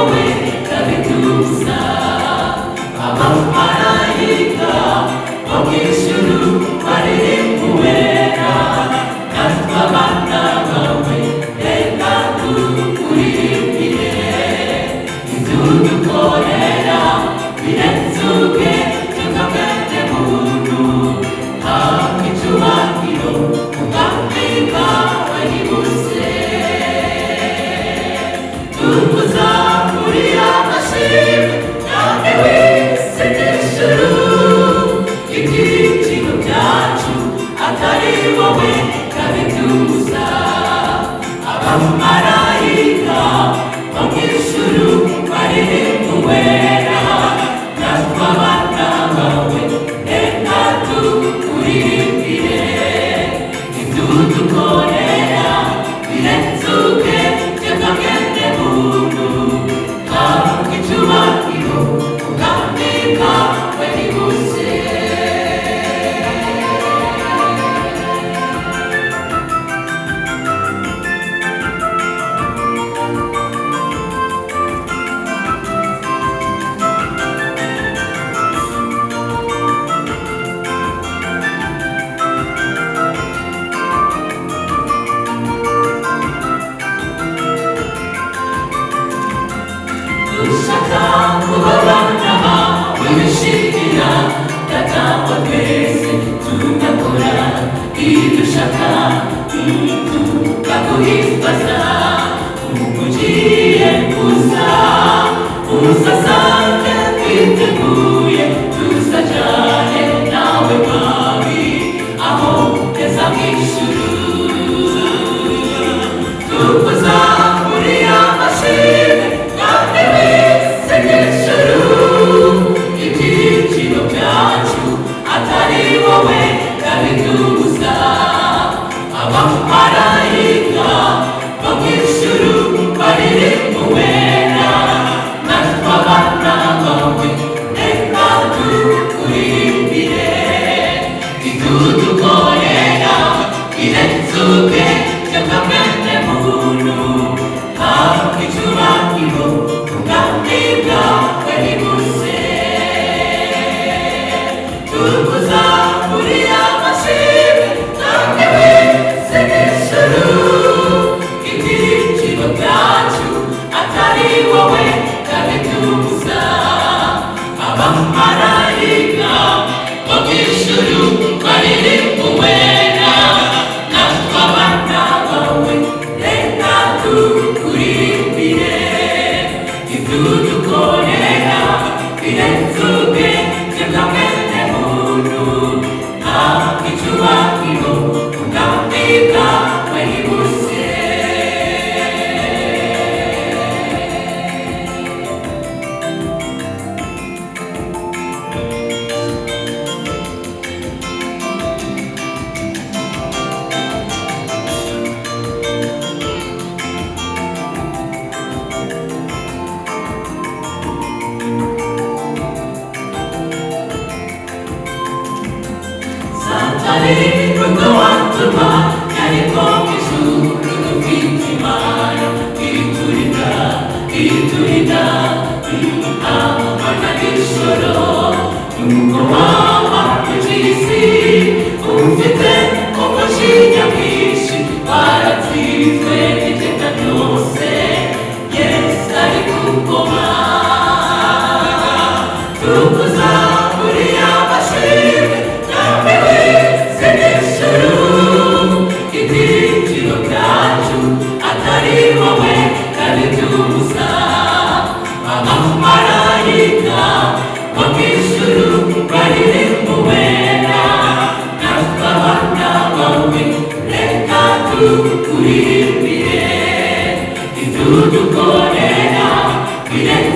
wowe kabituza abamarayika bo mu ijuru baririmbuwera natwe abana bawe reka tukuririmbire ibyo dukorera birenze ubwenge bw'abene muntu habwa icyubahiro ubwami bwawe nibuze tukuzamurira amashimwe mwami w'isi n'ijuru ibyiciro byacu atari wowe kabituza abamarayika bo mu ijuru baririmbuwera natwe abana bawe reka tukuririmbire ibyo dukorera birenze ubwenge bw'abene muntu habwa icyubahiro ubwami bwawe nibuze dushaka kubabana bawe bishimira data wa twese tugakora ibyo ushaka tukaguhimbaza ugiye kuza uzasange twiteguye tuzajyane nawe mwami aho ugeza mu ijuru tukuzamurira amashimwe mwami w'isi n'ijuru ibyiciro byacu atari wowe kabituza abamarayika bo mu ijuru baririmbuwera natwe abana bawe reka tukuririmbire ibyo dukorera birenze ubwenge bw'abene muntu habwa icyubahiro ubwami bwawe nibuze tukuzamurira amashimwe mwami w'isi n'ijuru ibyiciro byacu atari wowe kabituza abamarayika bo mu ijuru baririmbuwera natwe abana bawe reka tukuririmbire ibyo dukorera birenze ubwenge bw'abene muntu habwa icyubahiro ubwami bwawe nibuze satani nubwo watuma ariko mu ijuru dufite imana iturinda amana n'ijoro nubwo waba isi ufite umujinya mwinshi baratsinzwe iteka ryose yesu ari ku ngoma tukuzamurira amashimwe mwami w'isi n'ijuru ibyiciro byacu atari wowe kabituza abamarayika bo mu ijuru baririmbuwera natwe abana bawe reka tukuririmbire ibyo dukorera birenze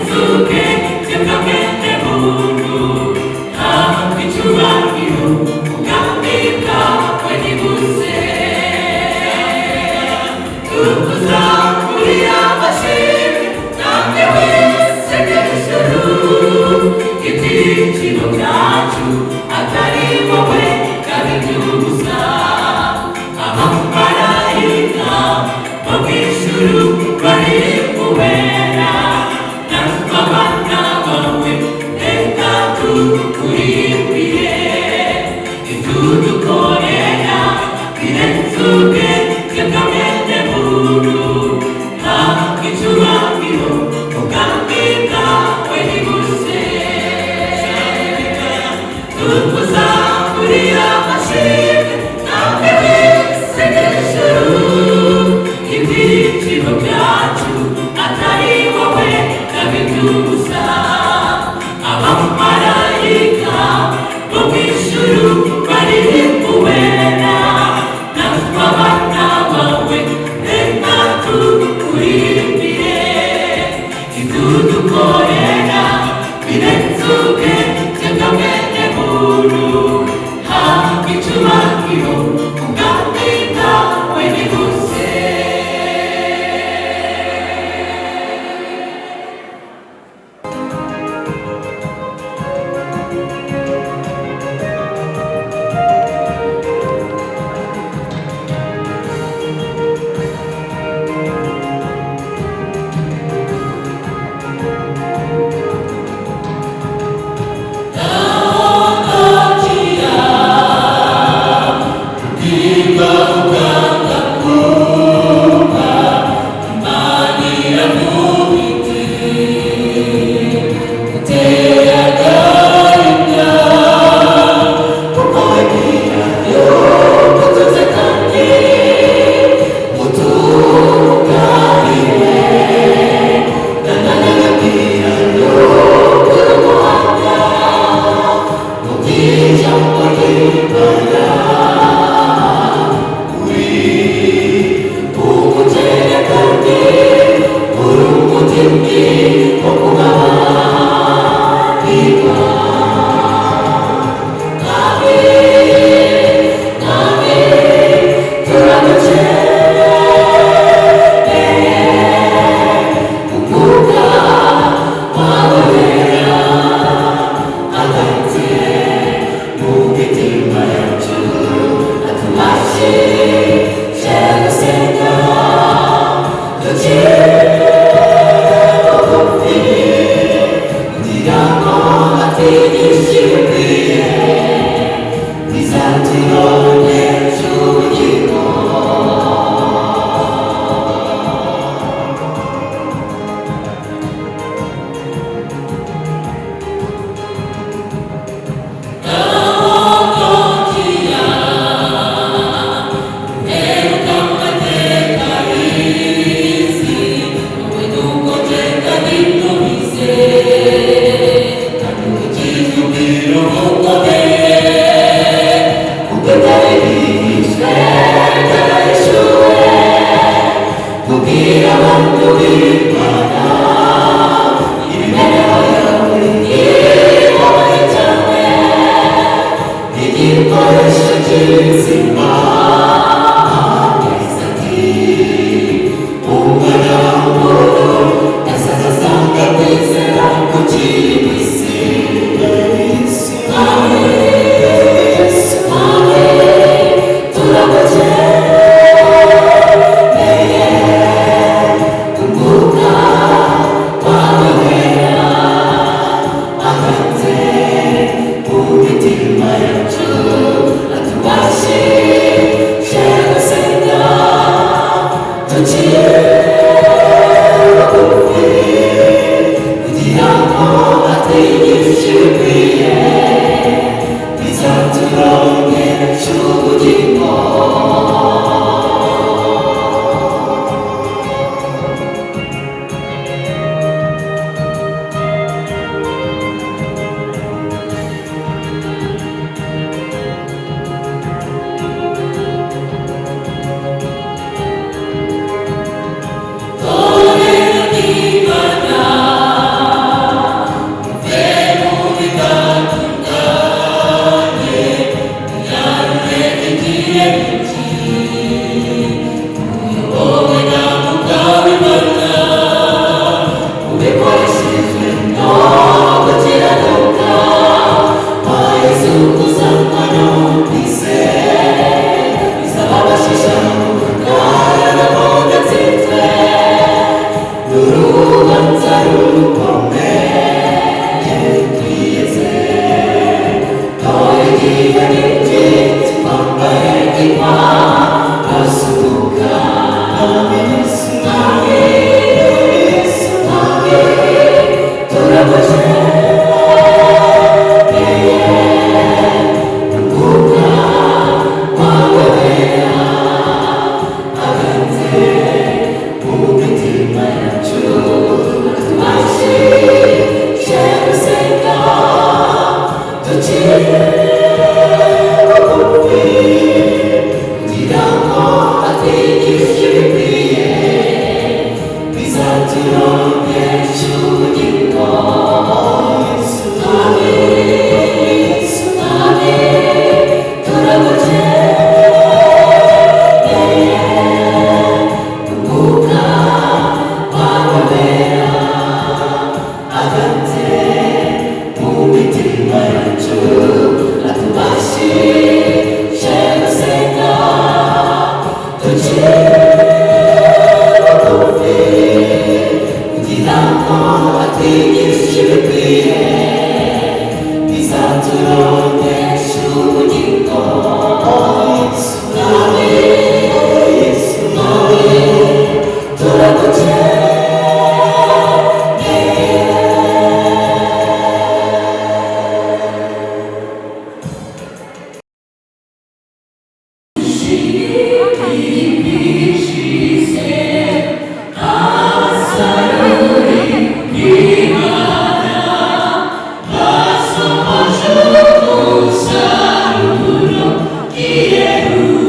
Quiero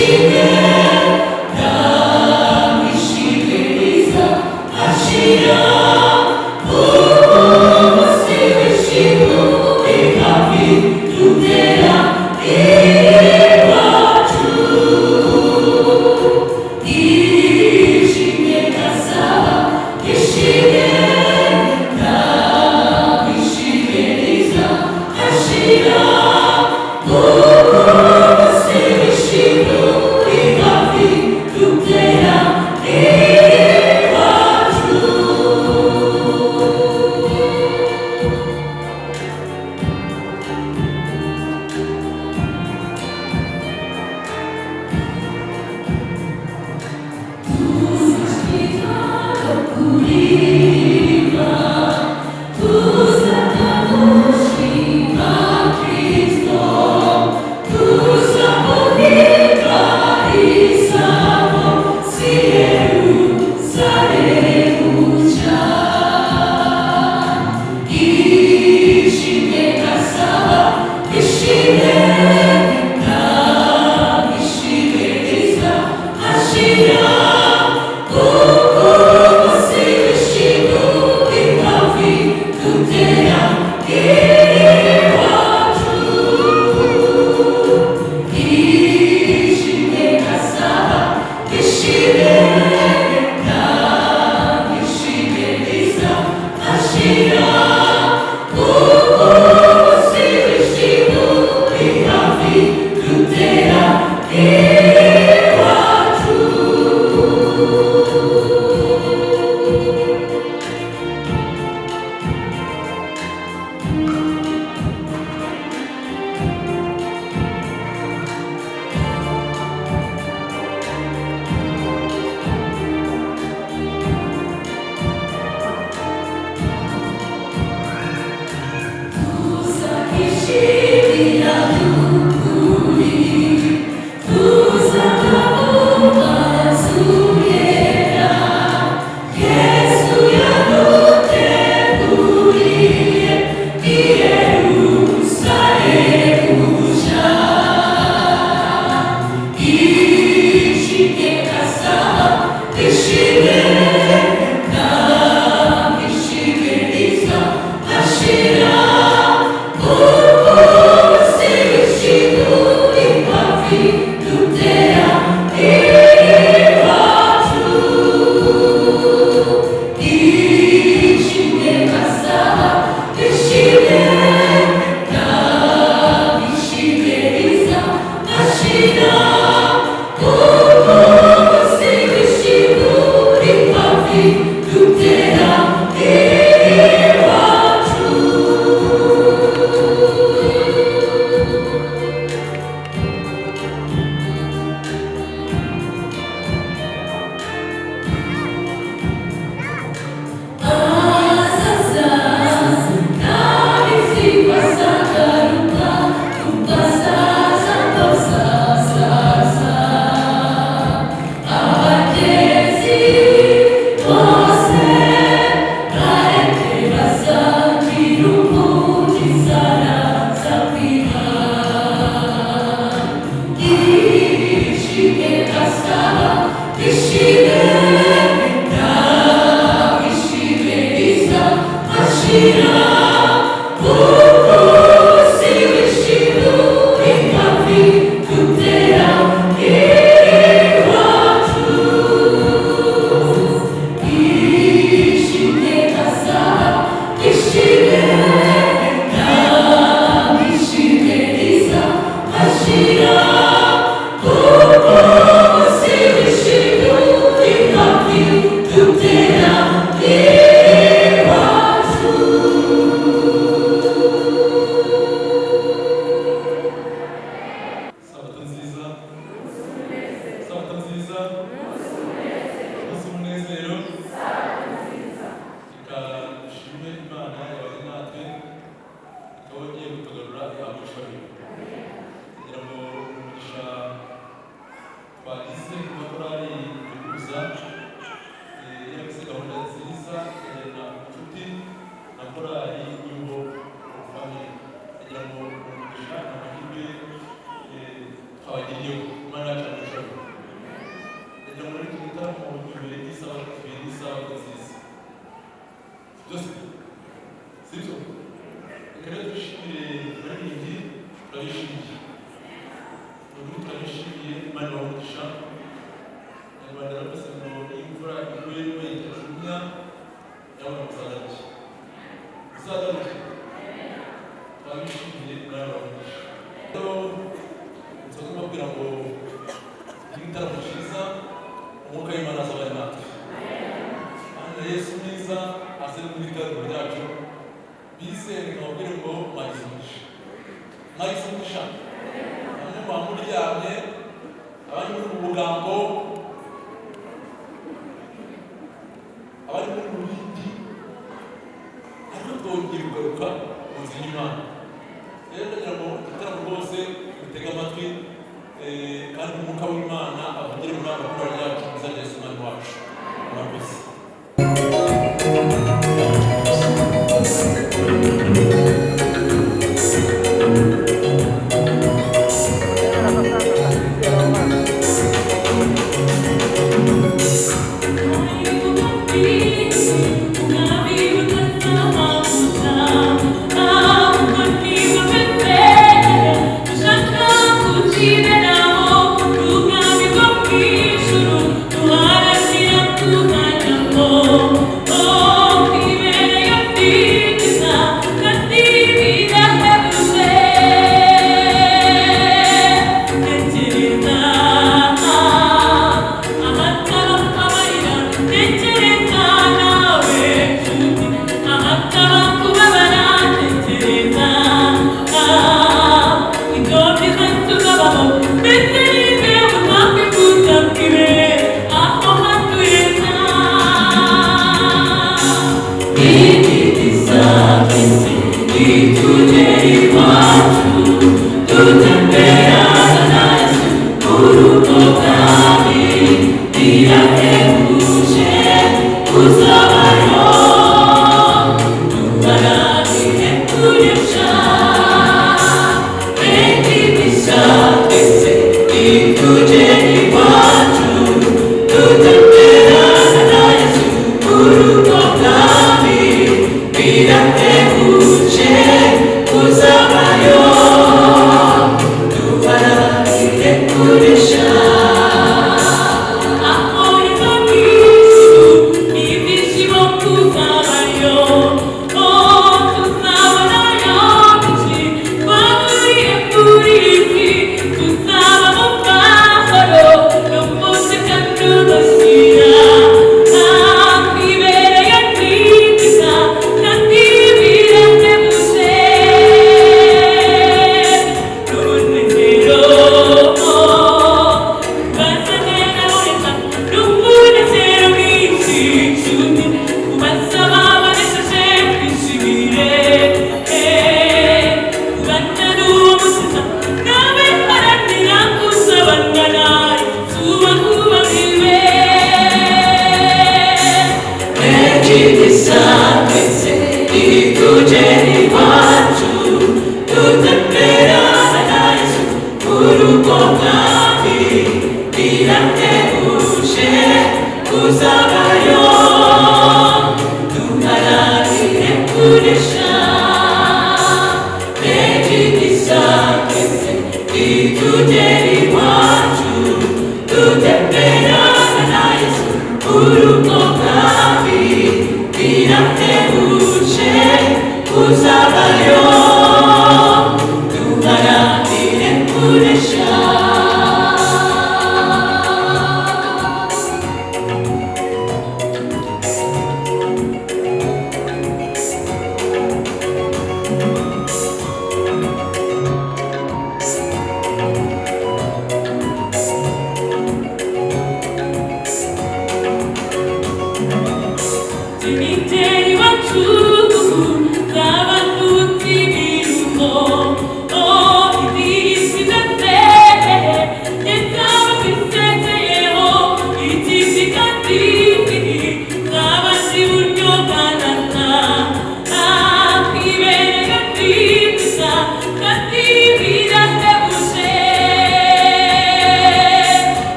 Ashira, isabato nziza byose sibyo. Reka rero dushimire baririmbyi, turabishimiye ubu turabishimiye, Imana ibamugisha. Abanyarwanda baravuze ngo iyo imvura iguye bayitashumya yabona muzagaruke muzagaruke, turabishimiye, Imana ibamugisha. Rero nsoza kubabwira ngo igitaramo cyiza, umwuka w'Imana azabane natwe, kandi Yesu mwiza aze muri itorero ryacu. Bizere nkababwire ngo mwagize umugisha, mwagize umugisha. Bamwe muba muryamye, abandi muri mu bugambo, abandi muri mu bindi, ariko twongeye kugaruka mu nzu y'Imana. Rero ndagira ngo igitaramo rwose mutege amatwi, kandi umwuka w'Imana avugire muri aba bakuru ryacu mwiza Yesu Umwami wacu. Murakoze.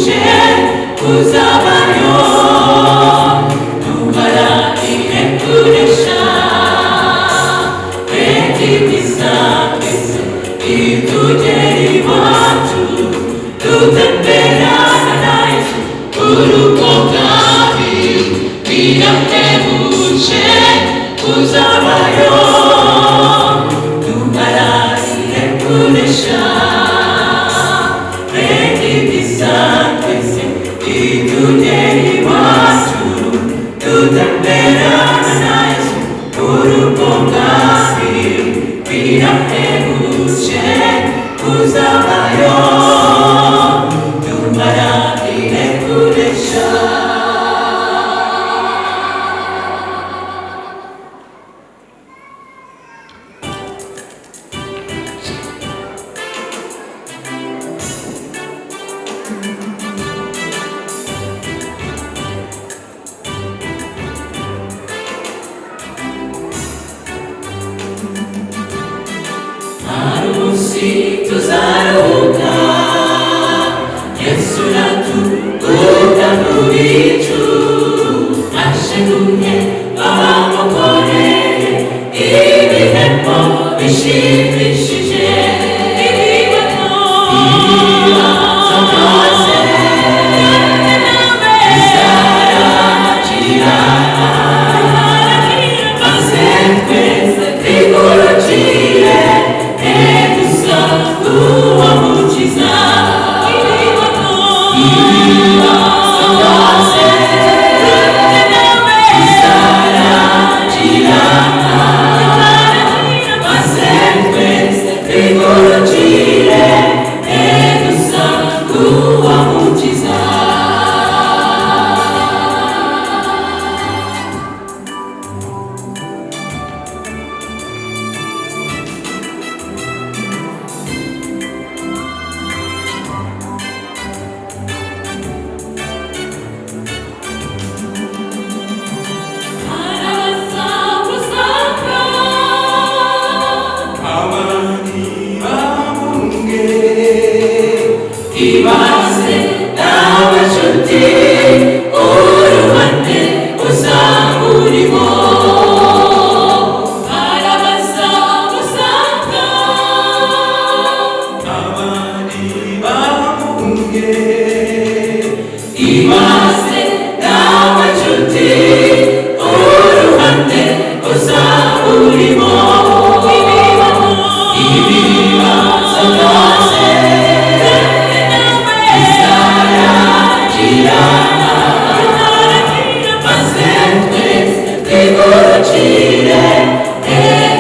bahebuje kuzabayo duharanire kunesha petimiza twese itugere iwacu tutemberana na Yesu urugo bwawe birahebuje kuzabayo duharanire kunesha petimiza twese itugere iwacu tutemberana na Yesu urugo bwawe birahebuje kuzabayo duharanire kunesha. Harusi tuzaruhuka Yesu natukuka mubicu asheguye bamukoreye ibihembo bishimishije ibibazo byose bizarangira maze twese twigurukire gusa uwo mukiza ibibazo byose bizarangira maze twese twigurukire gusa uwo mukiza. Ibaze n'abacuti uruhande uzamurimo arabaza usanga abandi bamunge ibaze n'abacuti uruhande uzamurimo ibibazo byose maze twese twigurukire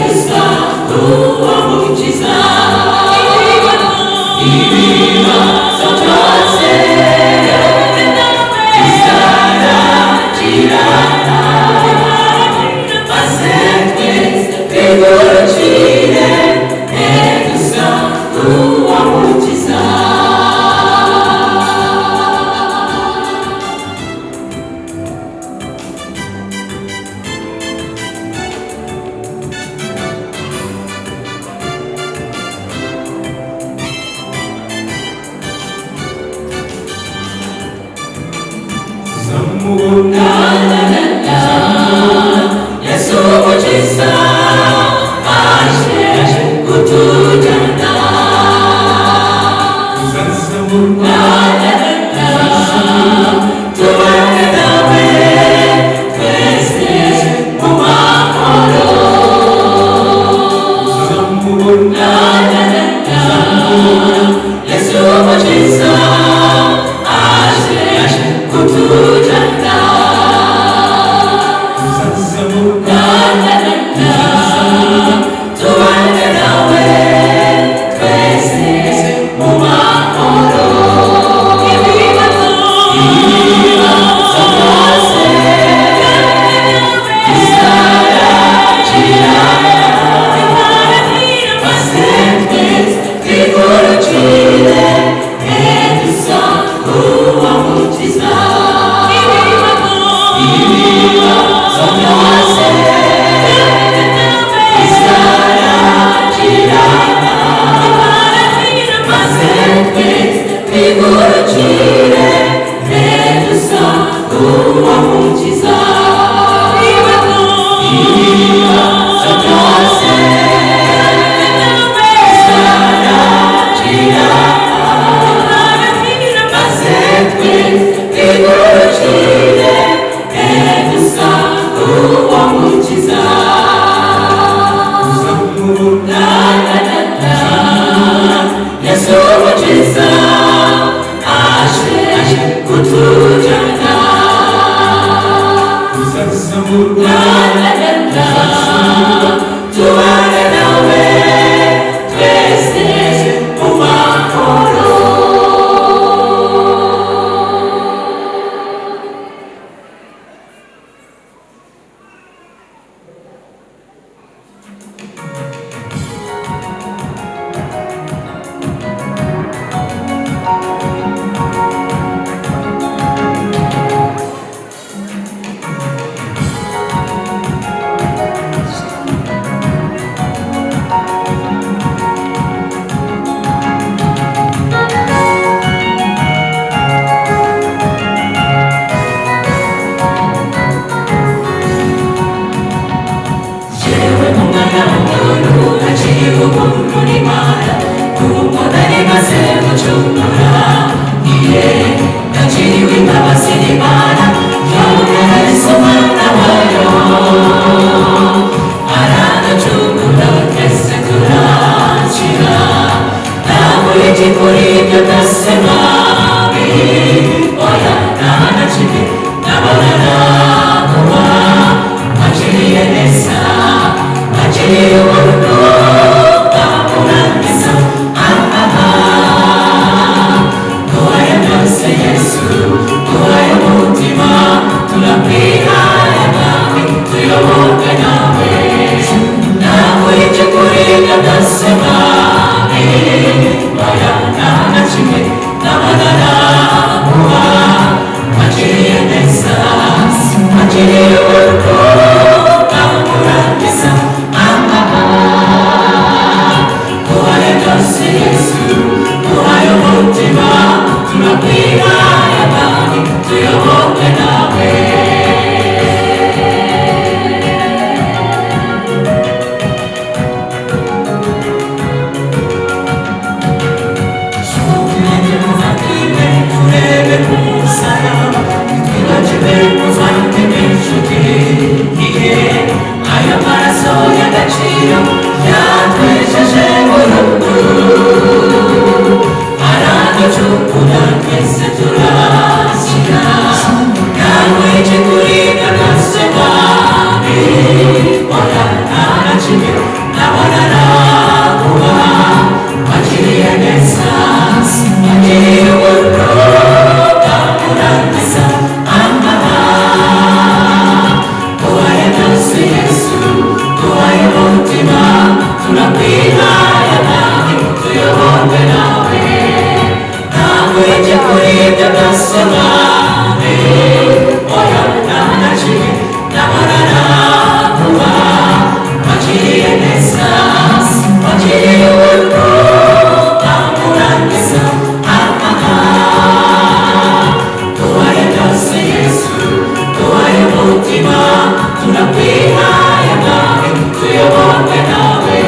gusa uwo mukiza ibibazo byose bizarangira maze twese twigurukire gusa uwo mukiza. Yesu mukiza aje kutujyana tubane nawe twese mu mahoro Yesu mukiza aje kutujyana kwihaya nanjye tuyoborwe nawe ntabwo ijya kuri ibyo ndasoma oya ntanakimwe ndabona nakuba wagiriye neza wagiriye urugo amurangiza tubaye byose Yesu tubaye umutima tunakwihaya nawe tuyoborwe nawe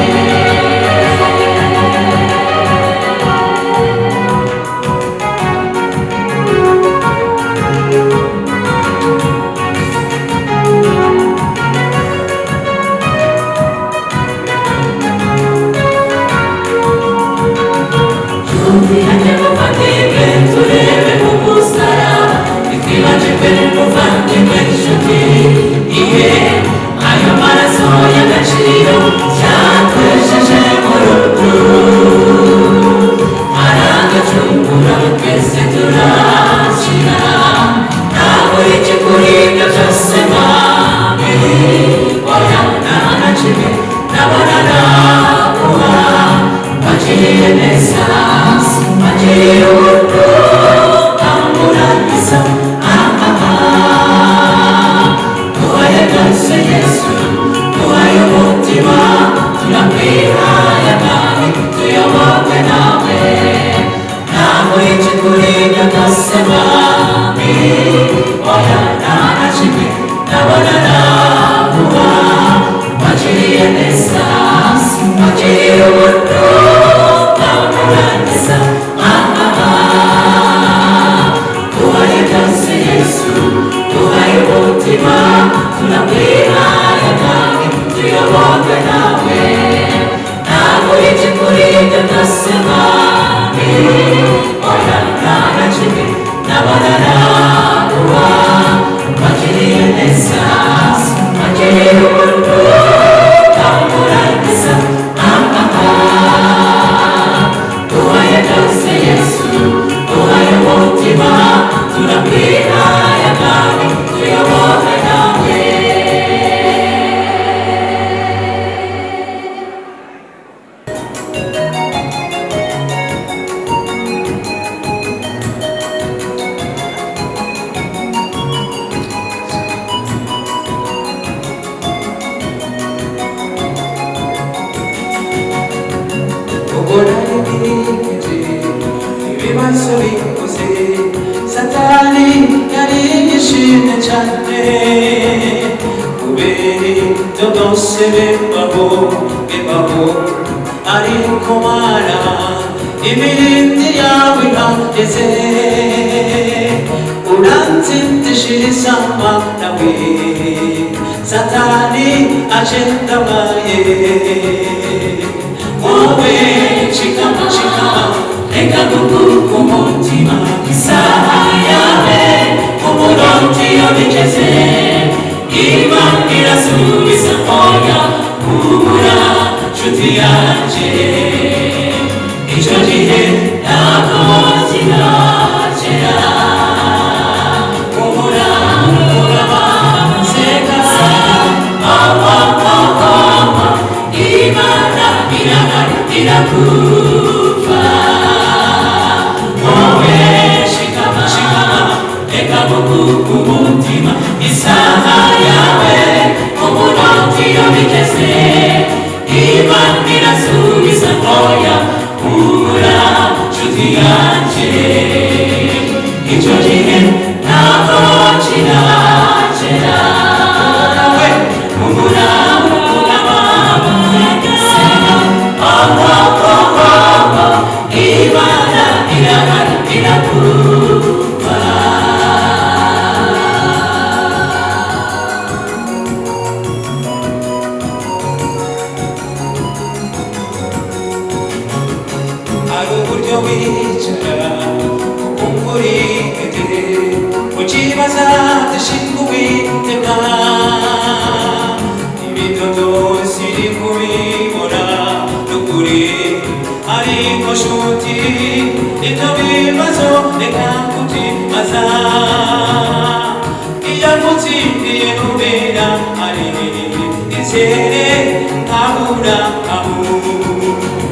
Tere, Ahura, Ahu.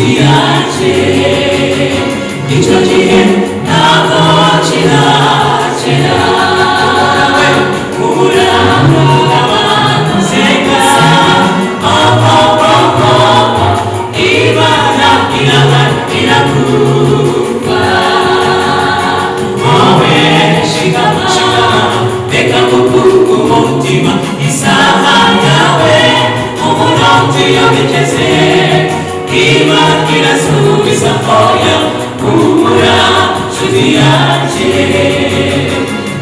nshuti yanjye, icyo gihe ntabwo kirakera. Umuramo w'abanzega, Imana irakumva. Wowe shikama, reka gukuka umutima, isaha yawe umunota iyo bigeze, Imana irasubiza oya. Humura nshuti yanjye,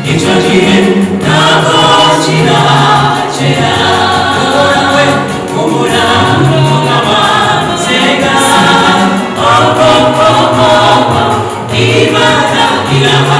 icyo gihe ntabwo kirakera. Humura nk'abanzega, Imana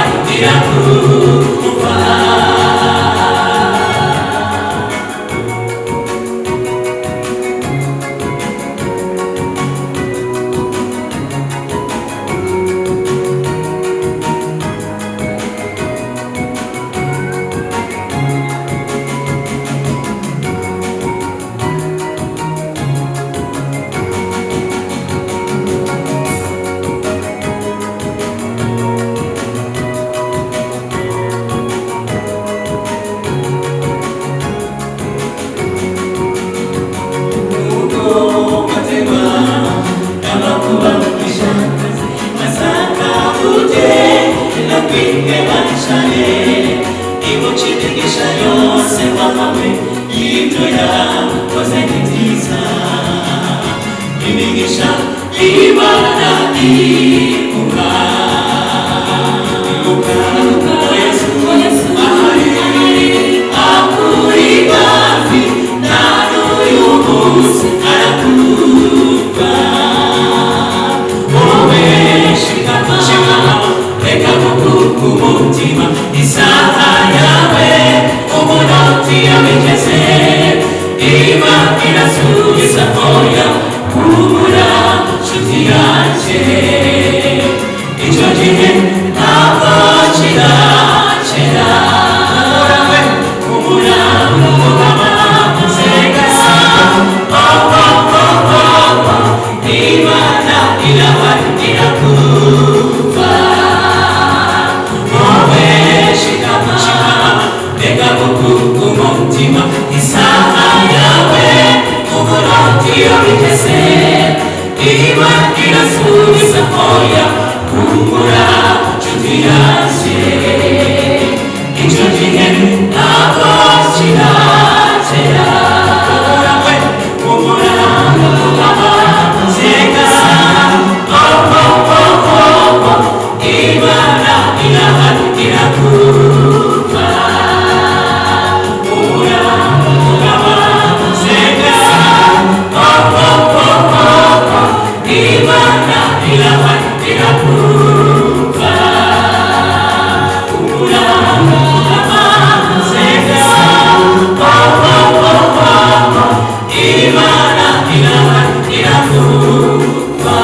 irahari irakumva.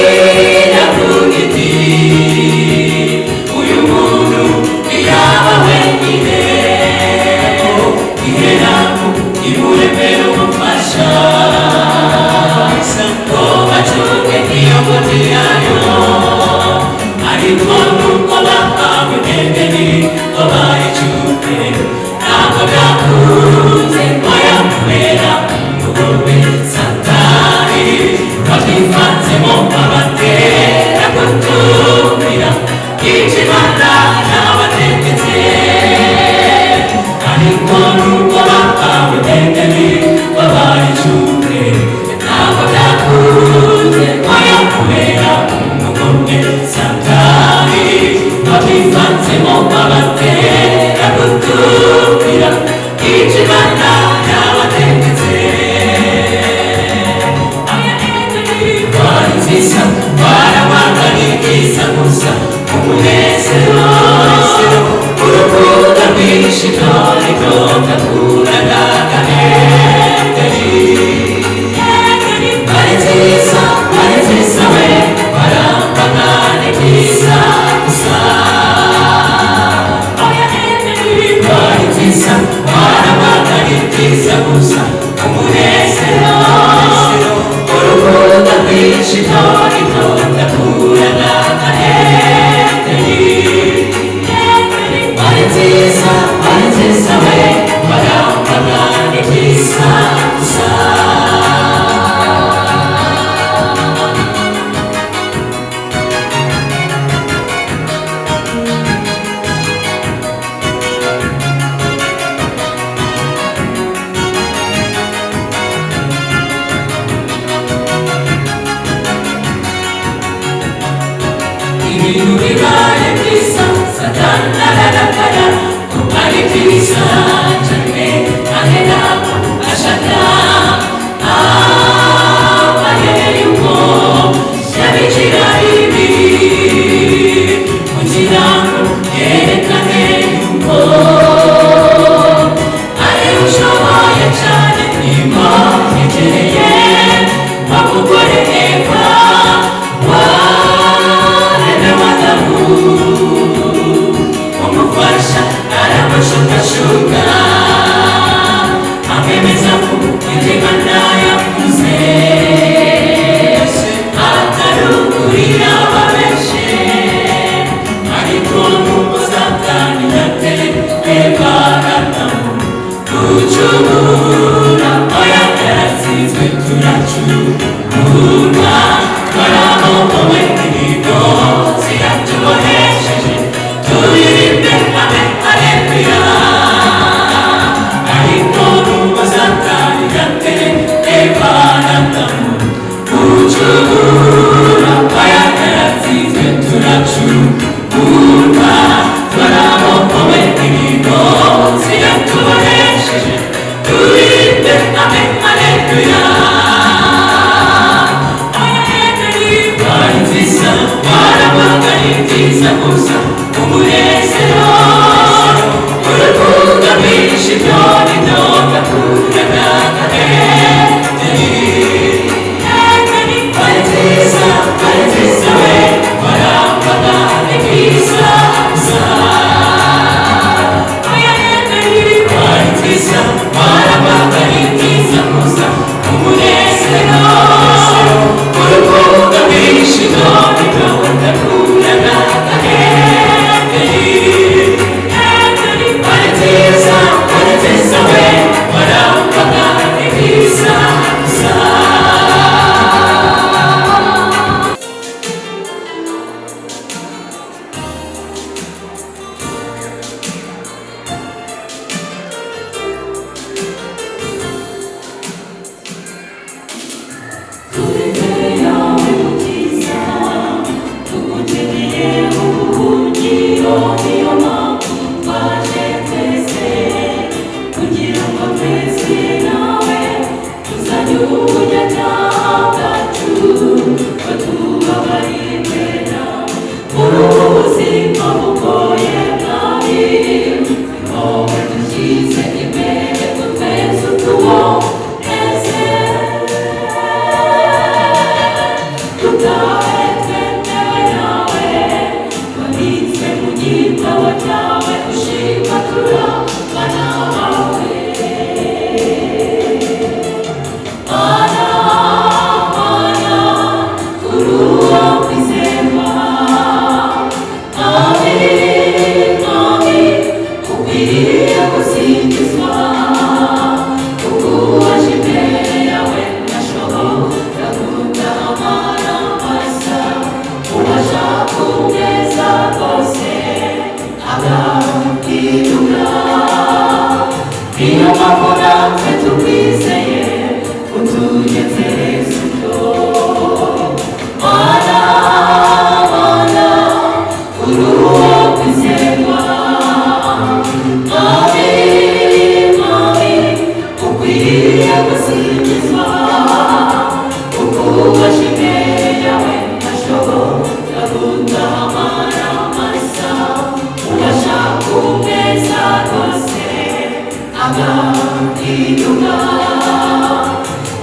Iravuga iti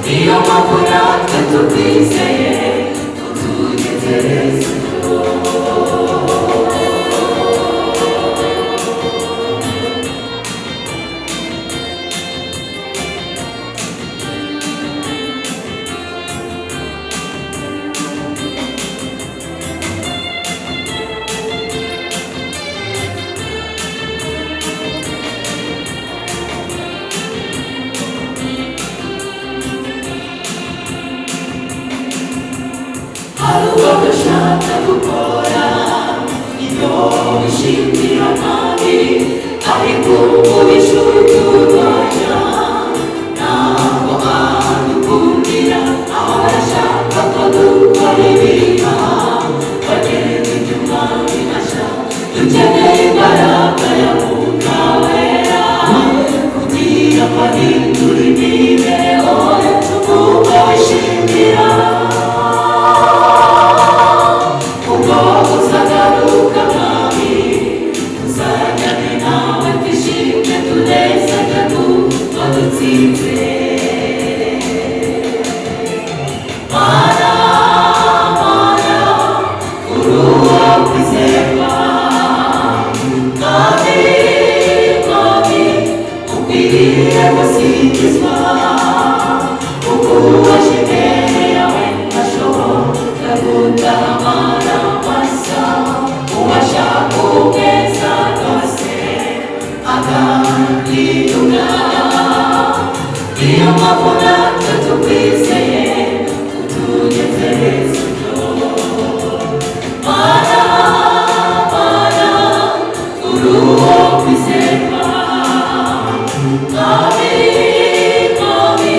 Dio Shaka gukora ibyo wishimira nabi ariko ubishukuranya ntabwo adukundira ahora ashaka ko dukora ibiha bagenzi by'umwami ashaka dukeneye imbaraga ya Mwuka Wera kugira ngo ahindure imibereho yacu nk'uko wishimira uzagaruka mwami uzajyane nawe twishimye tunezerwe kuko dutsinze Mana Mana uri uwo kwizerwa Mwami Mwami ukwiriye gusingizwa kuko uwaje imbere yawe ntashobora gutamara ubeza rwose agahinduka niyo mpamvu natwe tukwizeye utugezereza ibyo Mana Mana uri uwo kwizerwa Mwami Mwami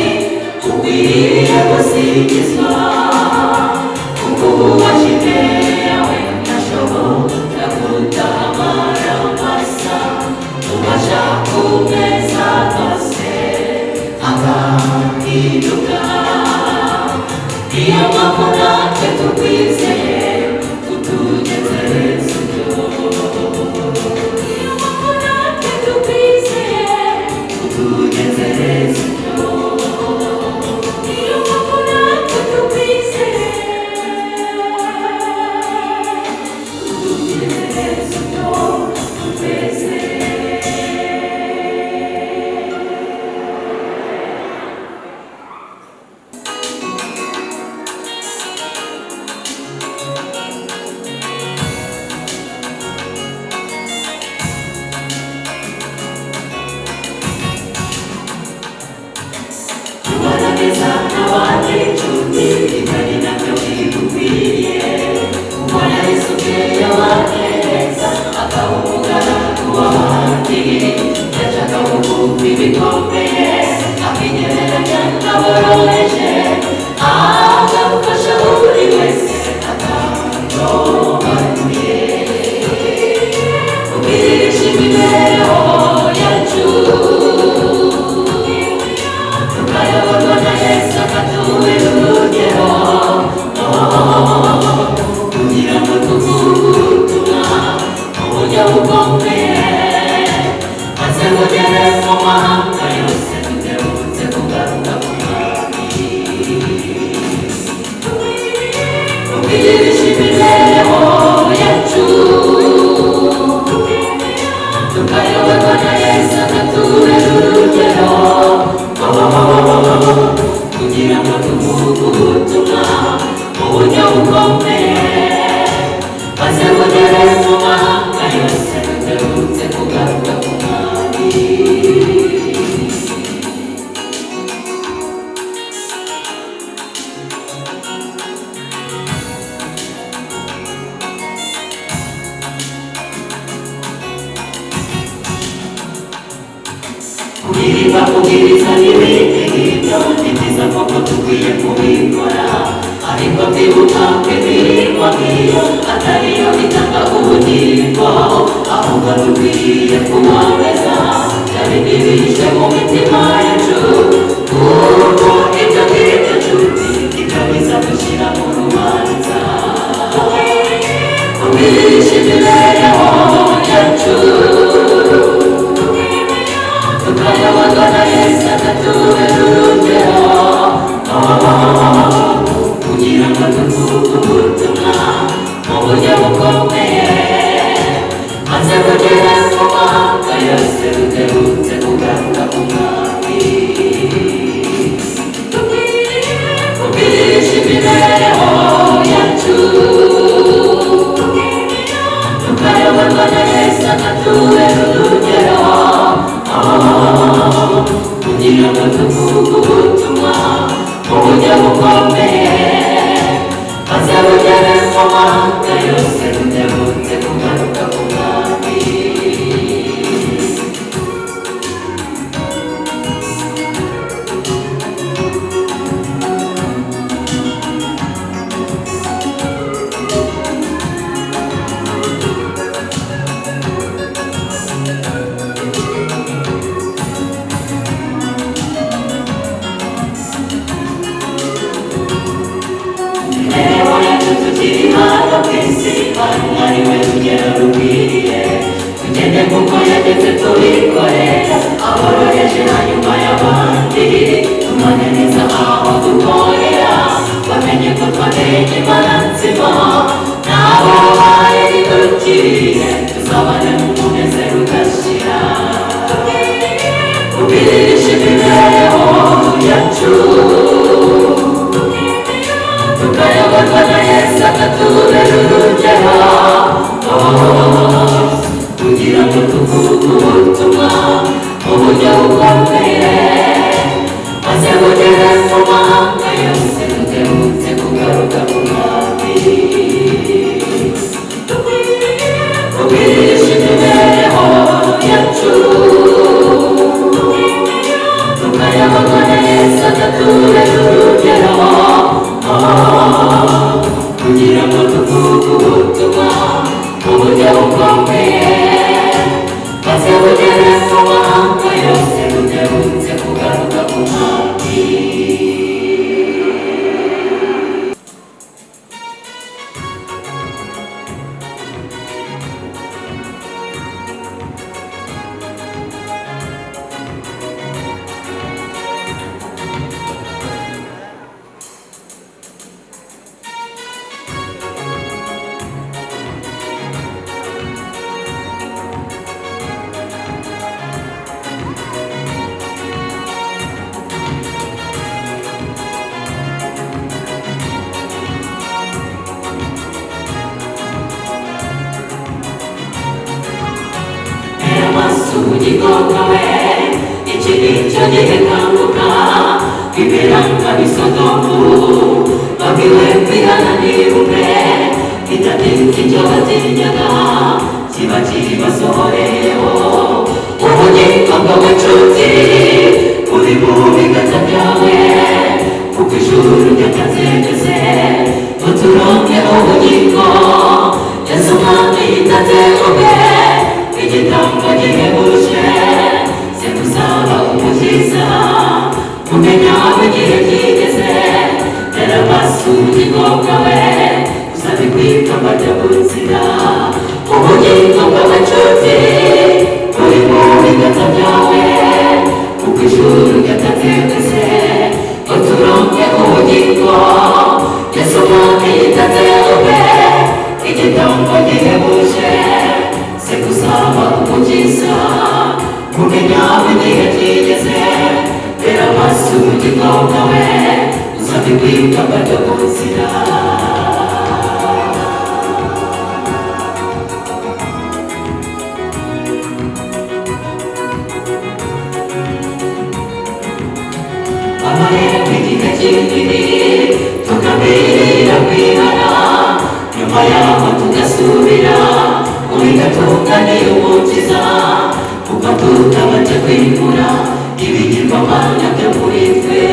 ukwiriye gusingizwa kuko uwaje imbere yawe ntashobora gutamara masa ubasha kumeza rwose agahinduka niyo mpamvu natwe tukwizeye utugezereza ibyo niyo mpamvu natwe tukwizeye utugezereza ibyo niyo mpamvu natwe tukwizeye kuririmba kubwiriza n'ibindi nk'ibyo ni byiza koko dukwiye kubikora ariko twibuka ko imirimo nk'iyo atari yo itanga ubugingo ahubwo dukwiye kuboneza bya bindi bihishe mu mitima yacu kuko ibyo ngibyo nshuti ibyo biza gushyira mu rubanza kubihisha imibereho yacu tukayoborwa na Yesu akatubera urugero kugira ngo tuvuge ubutumwa mu buryo bukomeye maze bugere mu mahanga yose ruderutse kugaruka ku mwami kubihisha imibereho yacu tukayoborwa na Yesu akatubera urugero kugira ngo tuvuge ubutumwa mu buryo bukomeye tukiri hano ku isi hano ari we rugero rukwiriye tugende kuko yageze tubikorera aboroheje hanyuma y'abandi tumane neza aho dukorera bamenye ko twamenye Imana nzima n'abo bayidukiriye tuzabane mu munezero udashira tubwirishe imibereho yacu tukayoborwa na Yesu akatubera urugero kugira ngo tuvuge ubutumwa mu buryo bukomeye maze bugere mu mahanga yose duherutse kugaruka mu mwami tubwirishe imibereho yacu tukayoborwa na Yesu akatubera urugero kugira ngo tuvuge ubutumwa mu buryo bukomeye maze bugere mu mahanga yose duherutse kugaruka mu mwami ugigogawe iki nicyo gihe kanguka ibiranga bisodomu babwiwe kwihana ntibume bidatinze icyo batinyaga kiba kibasohoreyeho ubugingo bwawe nshuti buri mu biganza byawe kuko ijuru ryakategeze ngo turonke ubugingo Yesu mwami yitanze ubwe igitambo gihebuje se kuzaba umukiza kumenya igihe kigeze rero basi ubugingo bwawe uzabikwika bajya mu nzira ubugingo bwawe nshuti buri mu biganza byawe kuko ijuru ryakategeze ngo turonke ubugingo Yesu mwami yitanze ubwe igitambo gihebuje se kuzaba umukiza kumenya igihe kigeze rero basi ubugingo bwawe uzabikwika bajya mu nzira amarembo igihe kinini tukabirira kwihana nyuma yaho tugasubira ubigatunganiye umukiza kuko tutabanje kwimura ibigirwamana byo muri twe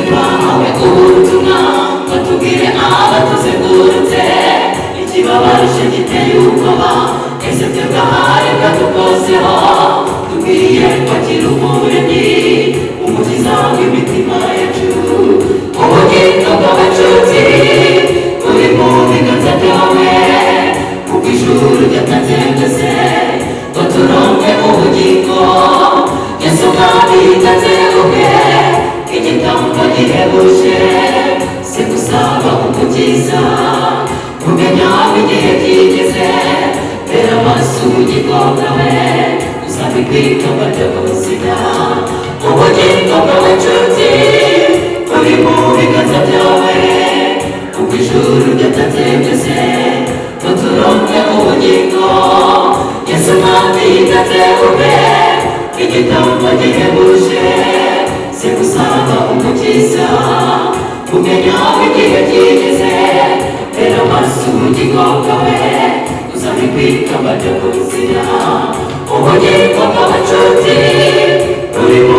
twahawe ubutumwa batubwire abatuzengurutse ikibabaje giteye ubwoba ese twebwe ahari bwadukozeho tubwiye kwakira umuremyi umukiza w'imitima yacu ubugingo bwawe nshuti buri mu biganza byawe kuko ijuru ryakategeze ngo turonke ubugingo Yesu mwami yitanze ubwe igitambo gihebuje se gusaba umukiza kumenya igihe kigeze rero basi ubugingo bwawe uzabikwika bajya mu nzira ubugingo bwawe nshuti buri mu biganza byawe kuko ijuru ryakategeze ngo turonke ubugingo Yesu mwami yitanze ubwe igitambo gihebuje se gusaba umukiza kumenya igihe kigeze rero basi ubugingo bwawe uzabikwika bajya mu nzira ubugingo bwawe nshuti buri mu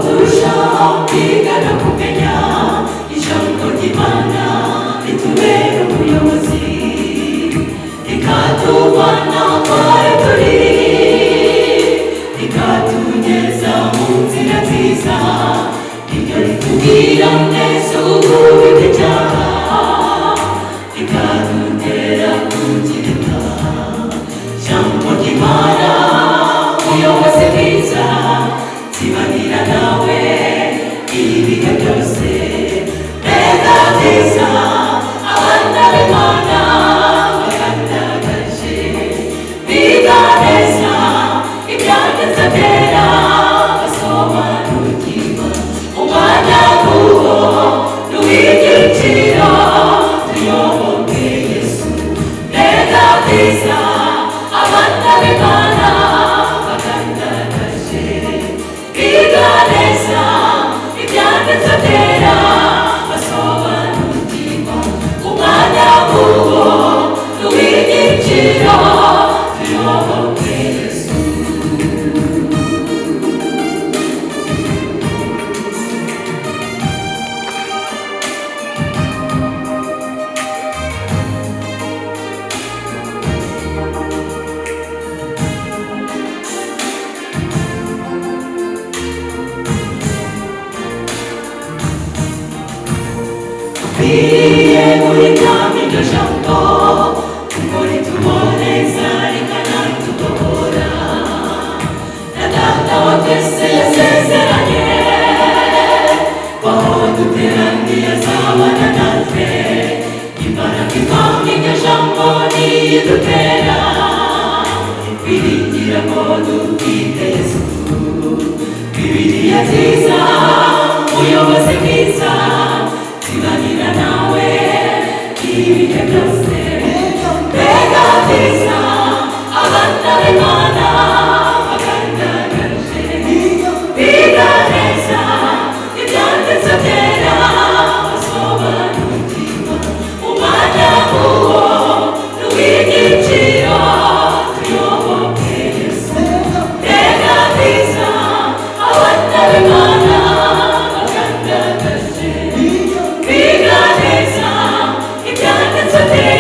turushaho kwiga no kumenya ijambo ry'Imana ritubera umuyobozi, rikatuvana aho turi, rikatugeza mu nzira nziza, iryo ritubwira neza ububi bw'icyaha, rikadutera kugirira ijambo ry'Imana umuyobozi mwiza, zibanira nawe ibihe byose. Mbega byiza abana b'Imana bagaragaje, biga neza ibyanditse byera, basobanukirwa umwanya nk'uwo n'uw'igiciro, tuyoboke Yesu. Mbega byiza abana b'Imana bagaragaje, biga neza ibyanditse byera, basobanukirwa umwanya nk'uwo n'uw'igiciro, tuyoboke Yesu. Biye muri kamino jambo, muri tuboneza rikanatugobora, na data wa twese yasezeranye, aho duteraniye azabana natwe, imbaraga iva mw'iryo jambo niyidutera, kwiringira ko dufite Yesu. Bibiliya nziza umuyobozi mwiza, zibanira nawe ibihe byose. Mbega byiza abana b'Imana bagaragaje, biga neza ibyanditse byera, basobanukirwa umwanya nk'uwo n'uw'igiciro, tuyoboke Yesu. Mbega byiza abana b'Imana bagaragaje, biga neza ibyanditse byera,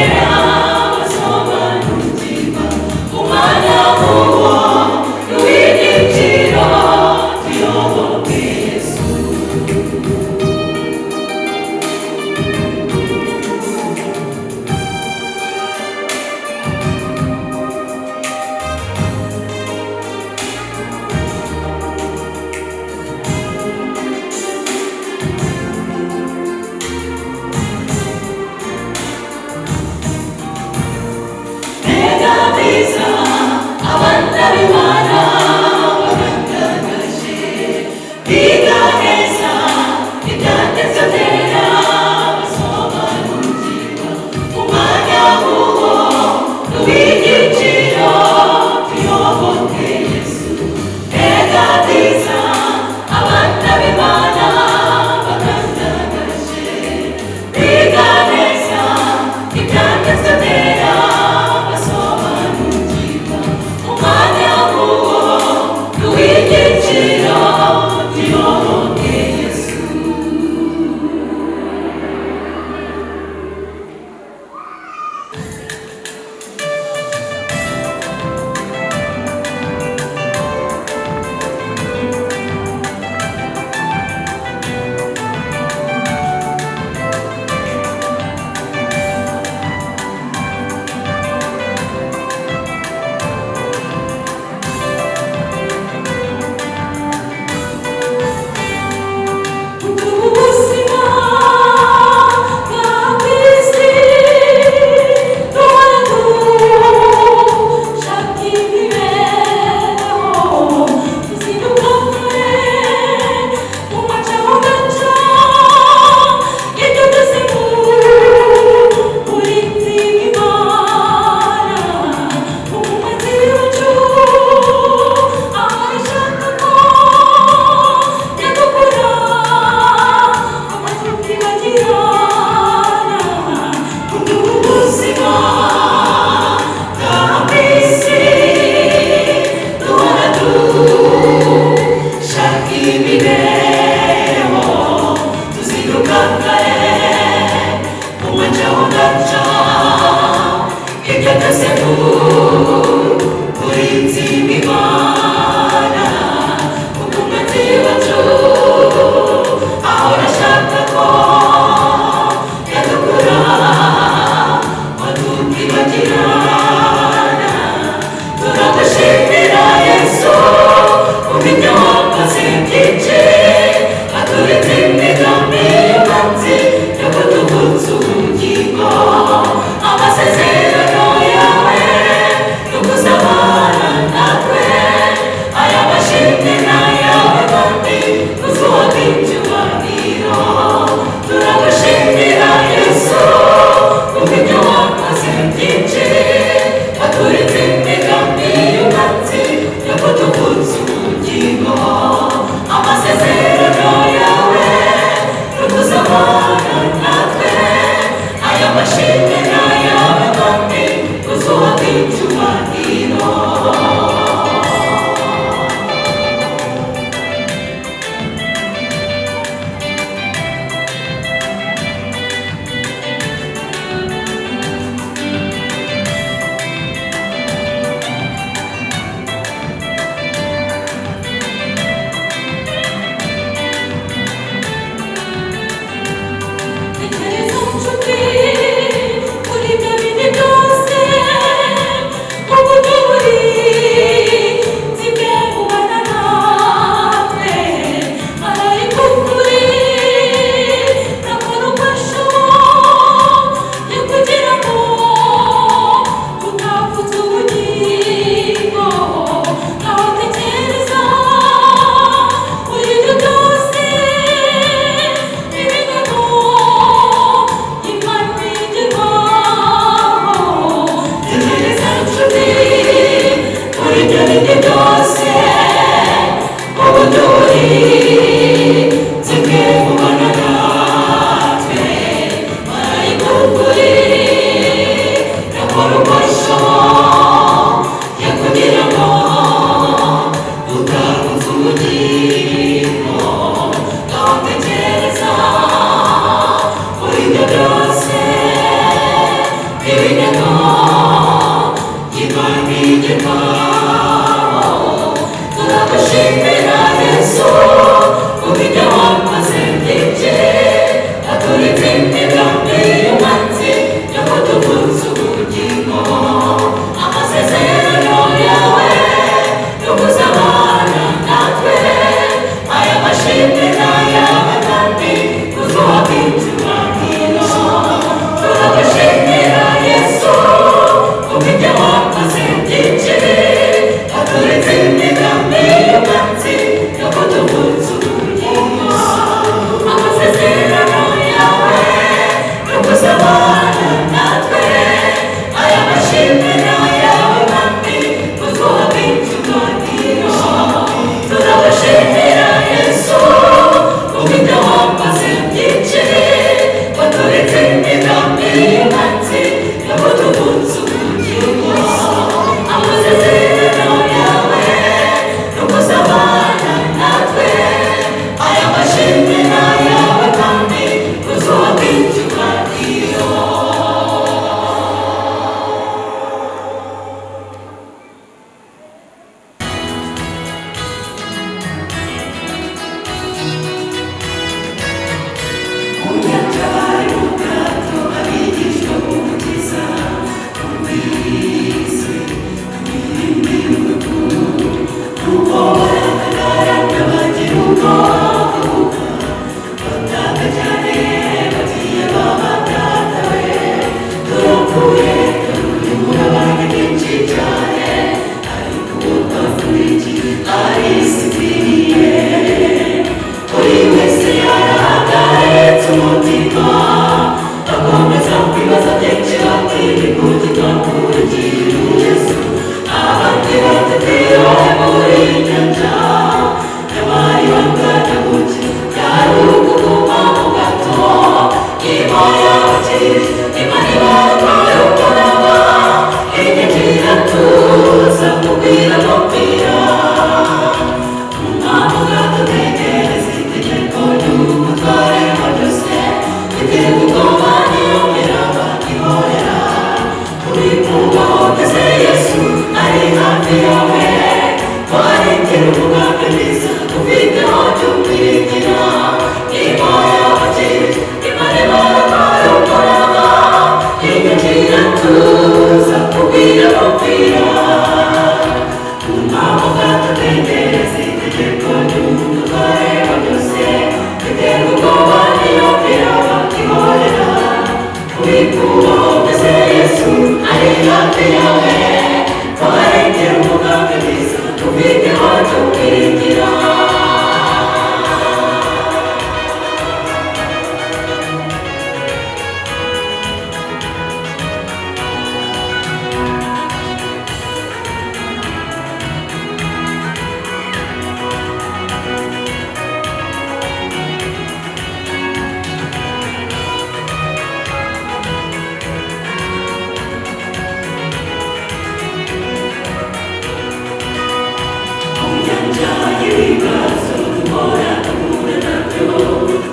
Umutware wa byose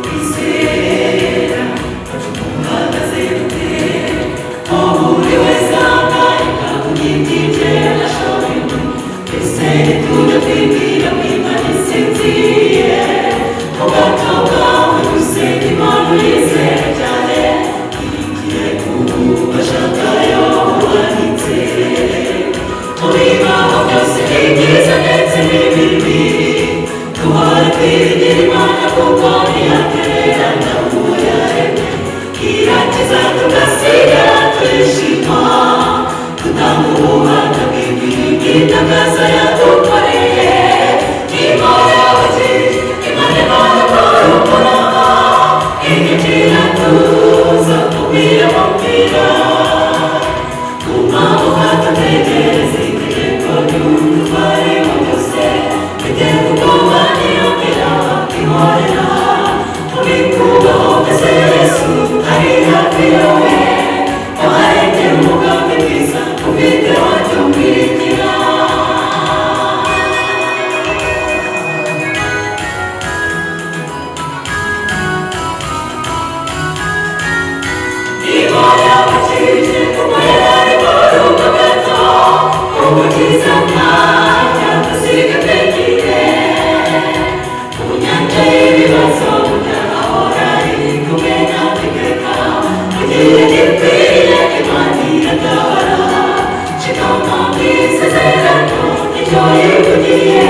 kwizera umuhagaze ute buri wese ahagarika kunyigije ashoboye ese tujya twibwira ko Imana isinziriye mu gato bwawe gusenga Imana uyizere cyane igihe ububasha bwayo buhanitse mu bibaho byose ibyiza ndetse n'ibibi duhora twiringira Imana kuko ntiyatererana uwo yaremye irakiza tugasigara twishima dutanga ubuhamya bw'igitangaza yadukoreye Imana y'abakirisitu Imana y'abakora umurava igicira tuza kubwira mubwira umwami ukatutegereza itegeko ry'ubutware mu byose bitera ubwoba niyongera ihorera ubikubaho mbese Yesu ari hafi yawe abarengera umugambi mwiza ufite wajya umwirikira Imana y'abakirisitu umurera ari mu rugo gato umukiza mwanya dusiga twenyine mu nyanja y'ibibazo ahora ari kumwe natwe iteka mu gihe gikwiriye Imana iratabara shikama mu isezerano nicyo yivugiye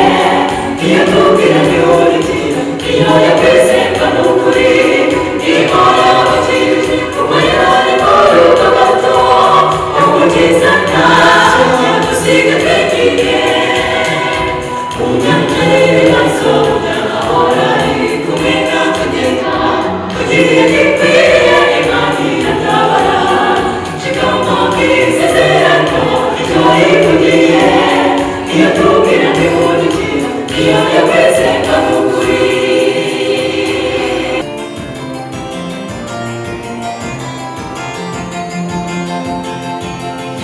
iyo tubwira ntihurikira iyo yakwizerwa n'ukuri Imana y'abakirisitu umurera ari mu rugo gato umukiza mwanya dusiga twenyine mu nyanja y'ibibazo ahora ari kumwe natwe iteka mu gihe gikwiriye Imana iratabara shikama mu isezerano nicyo yivugiye iyo tubwira ntihurikira iyo yakwizerwa n'ukuri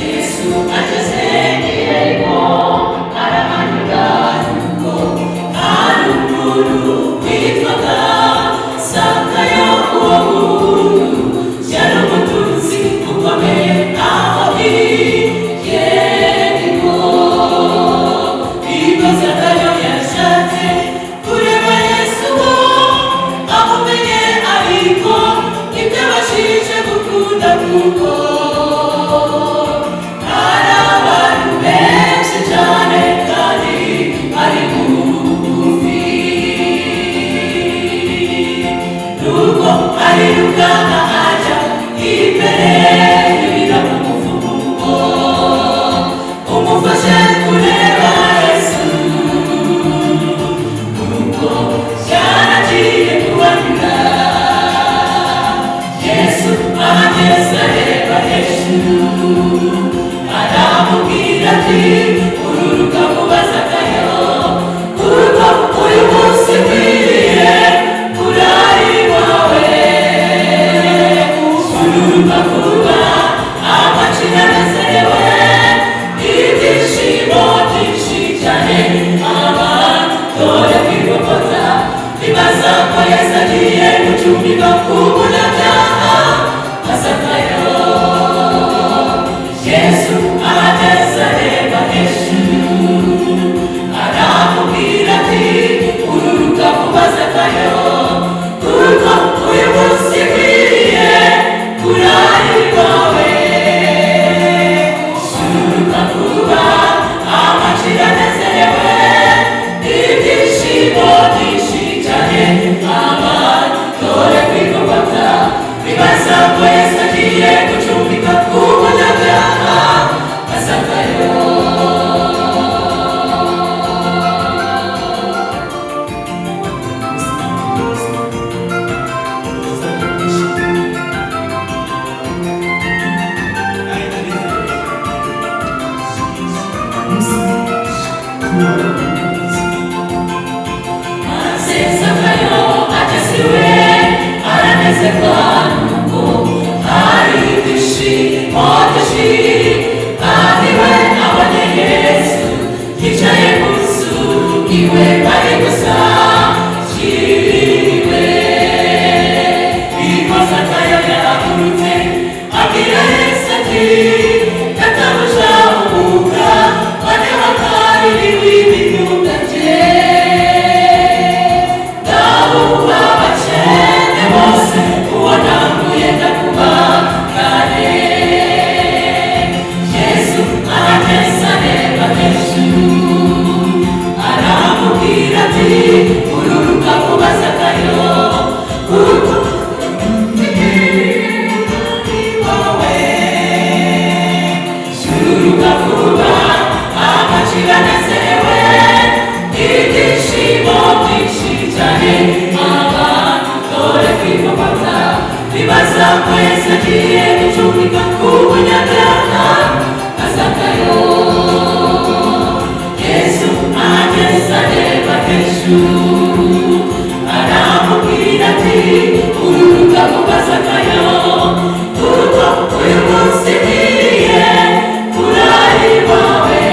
Yesu ageze i Yeriko arahanyura nuko hari umuntu witwaga Zakayo uwo muntu yari umutunzi ukomeye aho i Yeriko ibyo Zakayo yashatse kureba Yesu ngo amumenye ariko ntibyabashije gukunda kuko hari abantu benshi cyane kandi bari bugufi nubwo ariruka ajya imbere yurira mu muvugo umufashe kureba Yesu nuko yaragiye kubanyura Yesu ahageze areba hejuru aramubwira ati ururuka vuba Zakayo kuko uyu munsi nkwiriye kurari iwawe ururuka vuba amacina anezerewe ibyishimo byinshi cyane abatore kwigogota bibaza ko Yesu agiye gucumbika ku munyabyaha nka Zakayo Yesu ahageze areba hejuru aramubwira ati ururuka vuba Zakayo kuko uyu munsi nkwiriye kurari iwawe ururuka vuba amacira anezerewe ibyishimo byinshi cyane abatore kwigogota bibaza ko Yesu agiye gucumbika ku munyabyaha nka Zakayo ko Yesu agiye gucumbika ku munyabyaha Zakayo. Yesu ageze areba hejuru aramubwira ati ururuka vuba Zakayo, kuko uyu munsi ngiye kurari iwawe.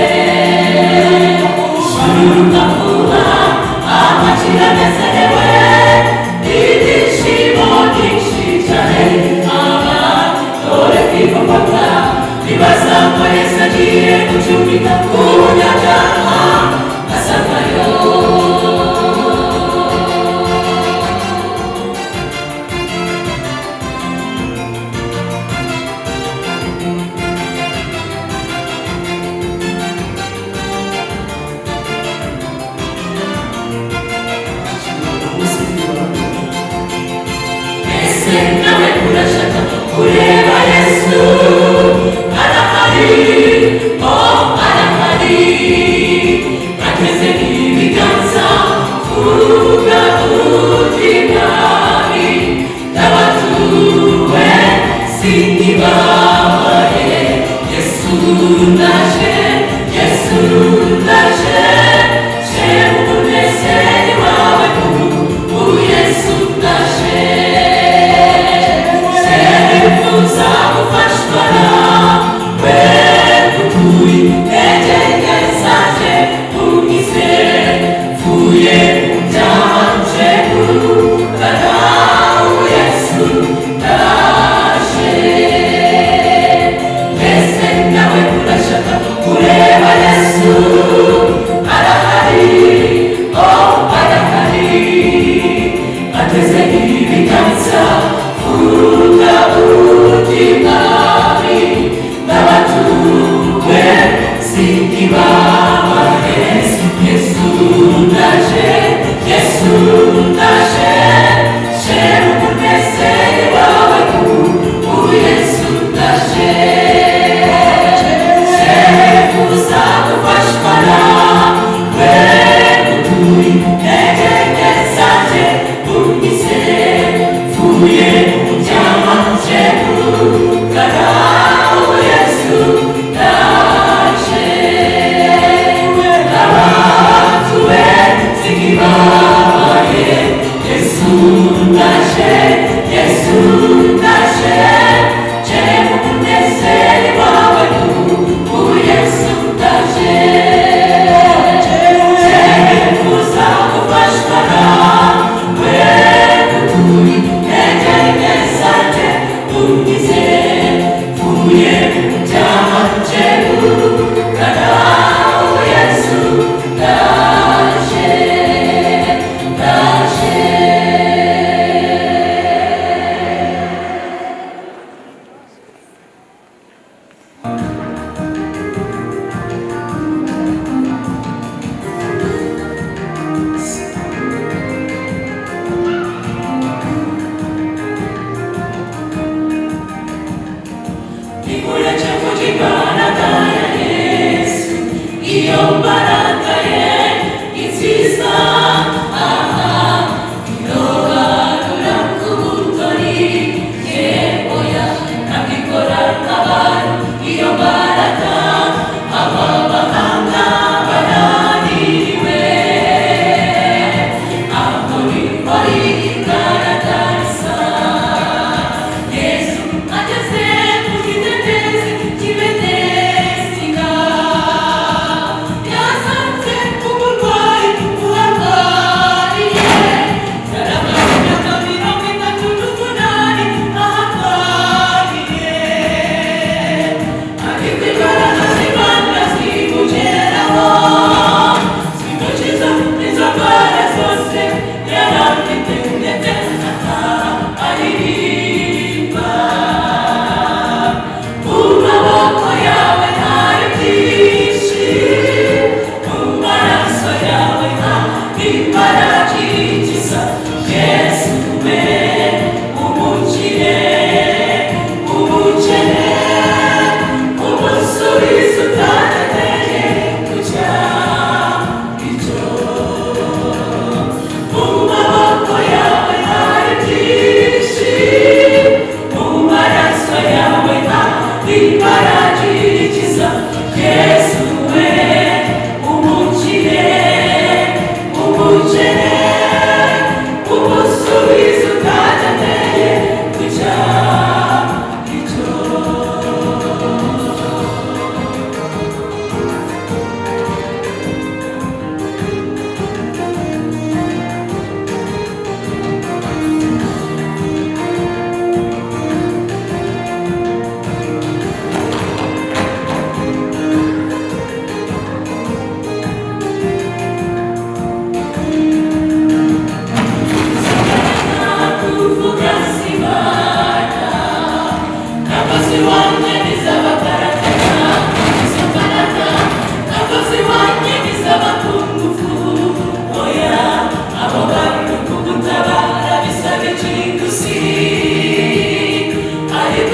Ururuka vuba amakira anezerewe ibyishimo byinshi cyane, abatore kwifafata bibaza ko Yesu agiye gucumbika ku munyabyaha Zakayo. Ese nawe urashaka kureba Yesu? Arahari, oh arahari, ateze ibiganza vuga uti mwami ndabatuwe sinkibabaye. Yesu ndaje, Yesu ndaje, je umunezero wawe ubu Yesu ndaje. Serifuza gufashwa nawe kutuye intege nke zanjye unyizere, mvuye mu byaha nje kugana ubu Yesu ndaje. Mbese nawe urashaka kureba Yesu? Arahari, oh arahari, ateze ibiganza vuga uti mwami ndabatuwe sinkibabaye. Yesu ndaje, Yesu ndaje, je umunezero wawe ubu Yesu ndaje. Serifuza gufashwa nawe kutuye intege nke zanjye unyizere, mvuye mu byaha nje kugana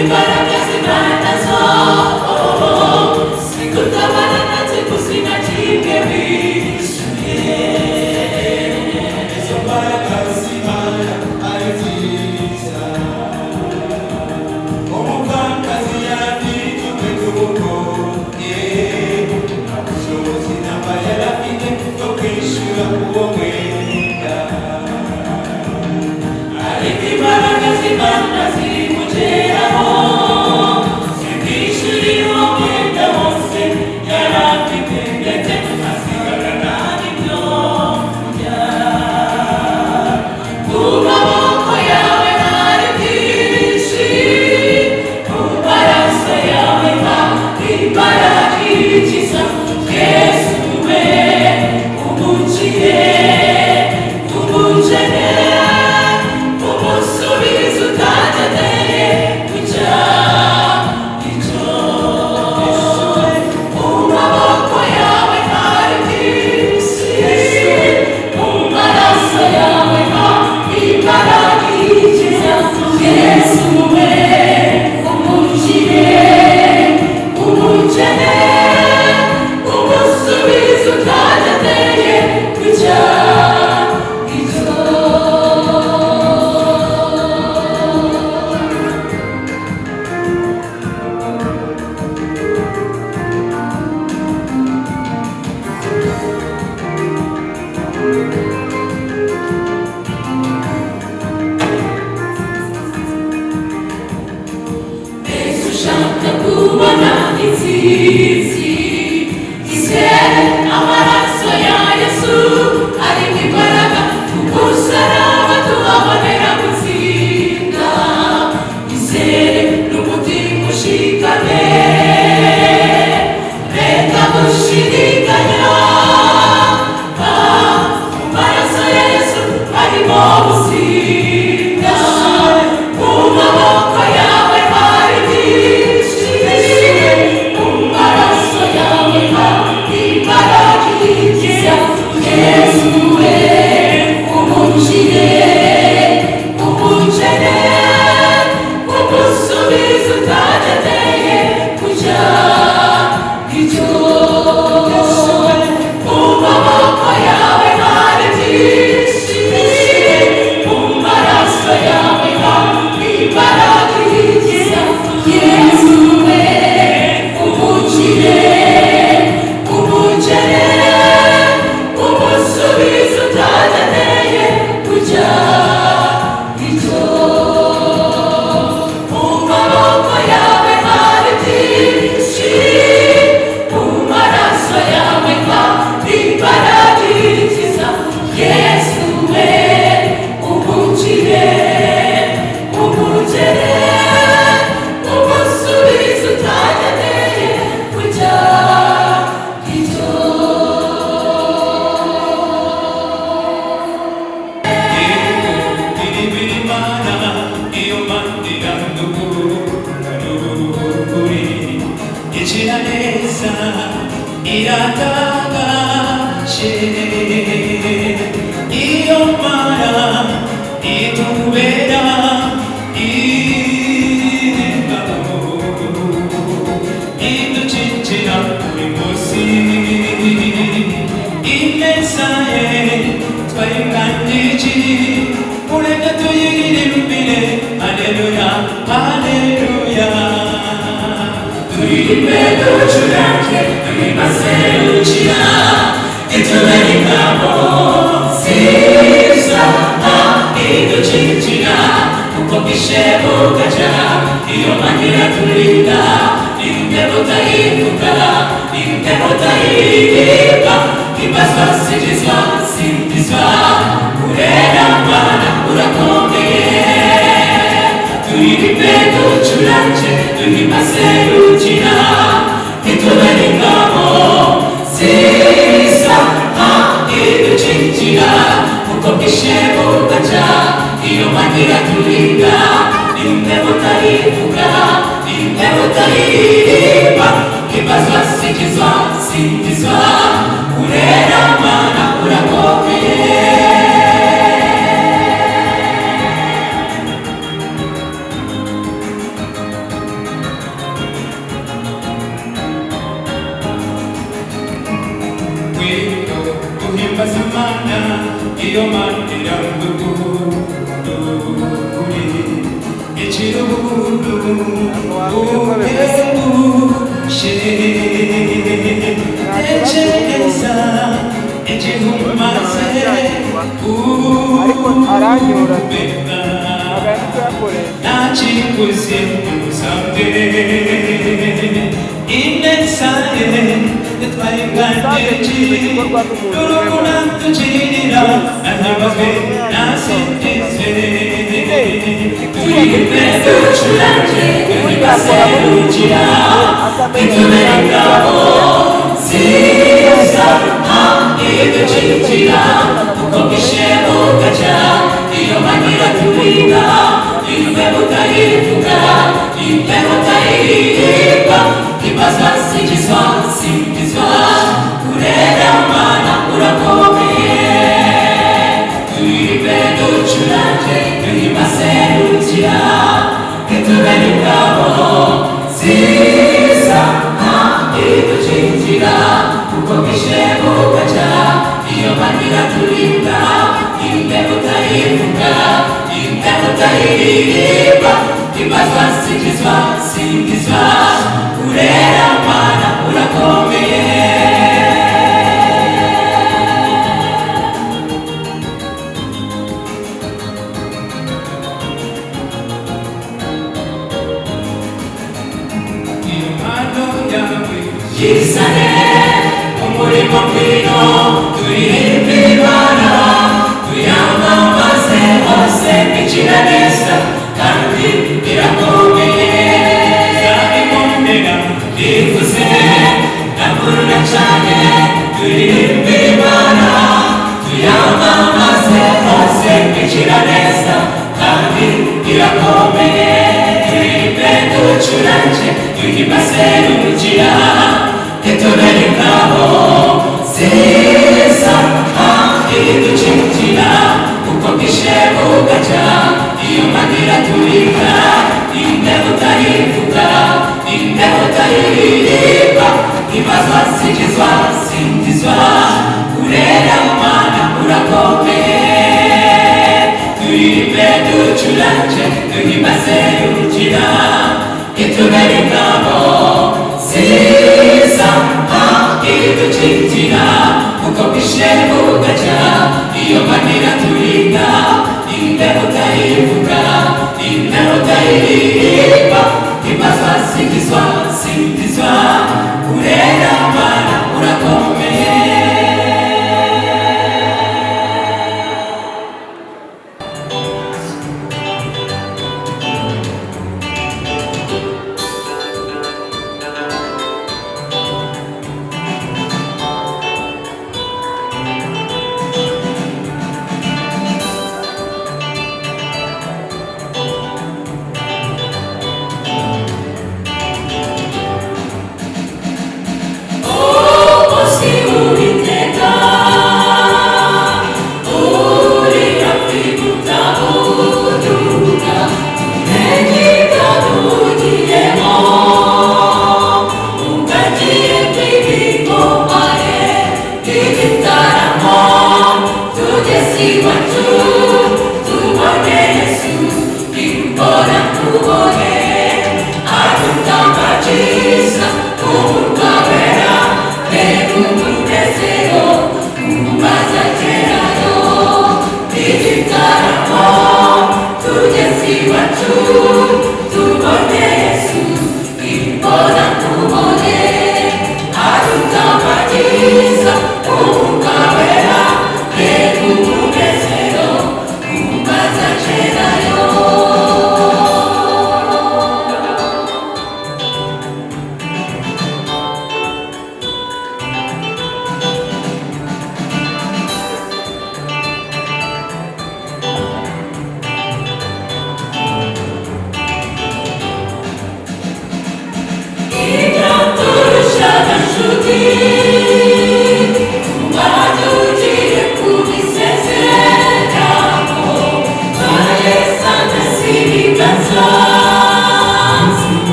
imbaraga z'Imana zo sikutabana natwe kuzina kimwe bishuye izo mbaraga z'Imana ari nziza umupfakazi yarafite ukwetubugoye nta bushobozi namba yarafite bwo kwishyura uwo mwenda ariko imbaraga z'Imana zimugeraho zimwishyurira uwo mwenda wose yarafite ndetse asigarana n'ibyo kurya ku maboko yawe hari byinshi mu maraso yawe hari imbaraga ikiza Yesu we umukire umukene umusubiza utagendeye kujya icyo mu maboko yawe hari byinshi mu maraso yawe hari imbaraga ikiza Yesu we umukire umukene umusubiza utagendeye kujya icyo Yesu ushaka kubona intsinzi izere amaraso ya Yesu arimo imbaraga umusaraba tuhabonera gutsinda izere n'umutima ushikamye reka gushidikanya mu maraso ya Yesu harimo gutsinda mu maboko yawe hari byinshi mu maraso yawe hari imbaraga ikiza Yesu we umukire umukene umusubiza utagendeye kujya icyo mu maboko yawe hari byinshi mu maraso yawe hari imbaraga ikiza Yesu we umukire umukene umusubiza utagendeye kujya icyo mu maboko yawe hari byinshi mu maraso yawe hari imbaraga ikiza Yesu we umukire umukene umusubiza utagendeye kujya icyo iratangaje iyo Mana itubera ingabo iducicira buri munsi ineza ye twayinganyije ureka tuyiririmbire haleluya haleluya turirimbe ducurange twimaze gukira itubere ingabo nziza iducikira uko bwije bugacya iyo Mana iraturinda nimwe mutayivuga nimwe mutayiririmba himbazwa singizwa singizwa urera Mana urakomeye turirimbe ducurange twimaze gukira itubere ingabo nziza iducikira uko bwije bugacya iyo Mana iraturinda nimwe mutayivuga nimwe mutayiririmba himbazwa singizwa singizwa urera Mana urakomeye. Yesu,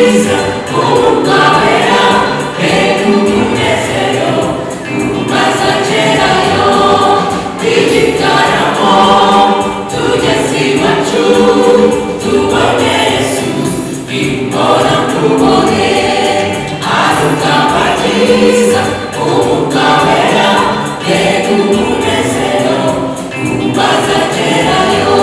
byiza umwuka wera mbega umunezero umaze agerayo igitaramo tugeze iwacu tubone Yesu imbora nkubone arugamba byiza umwuka wera mbega umunezero umaze agerayo.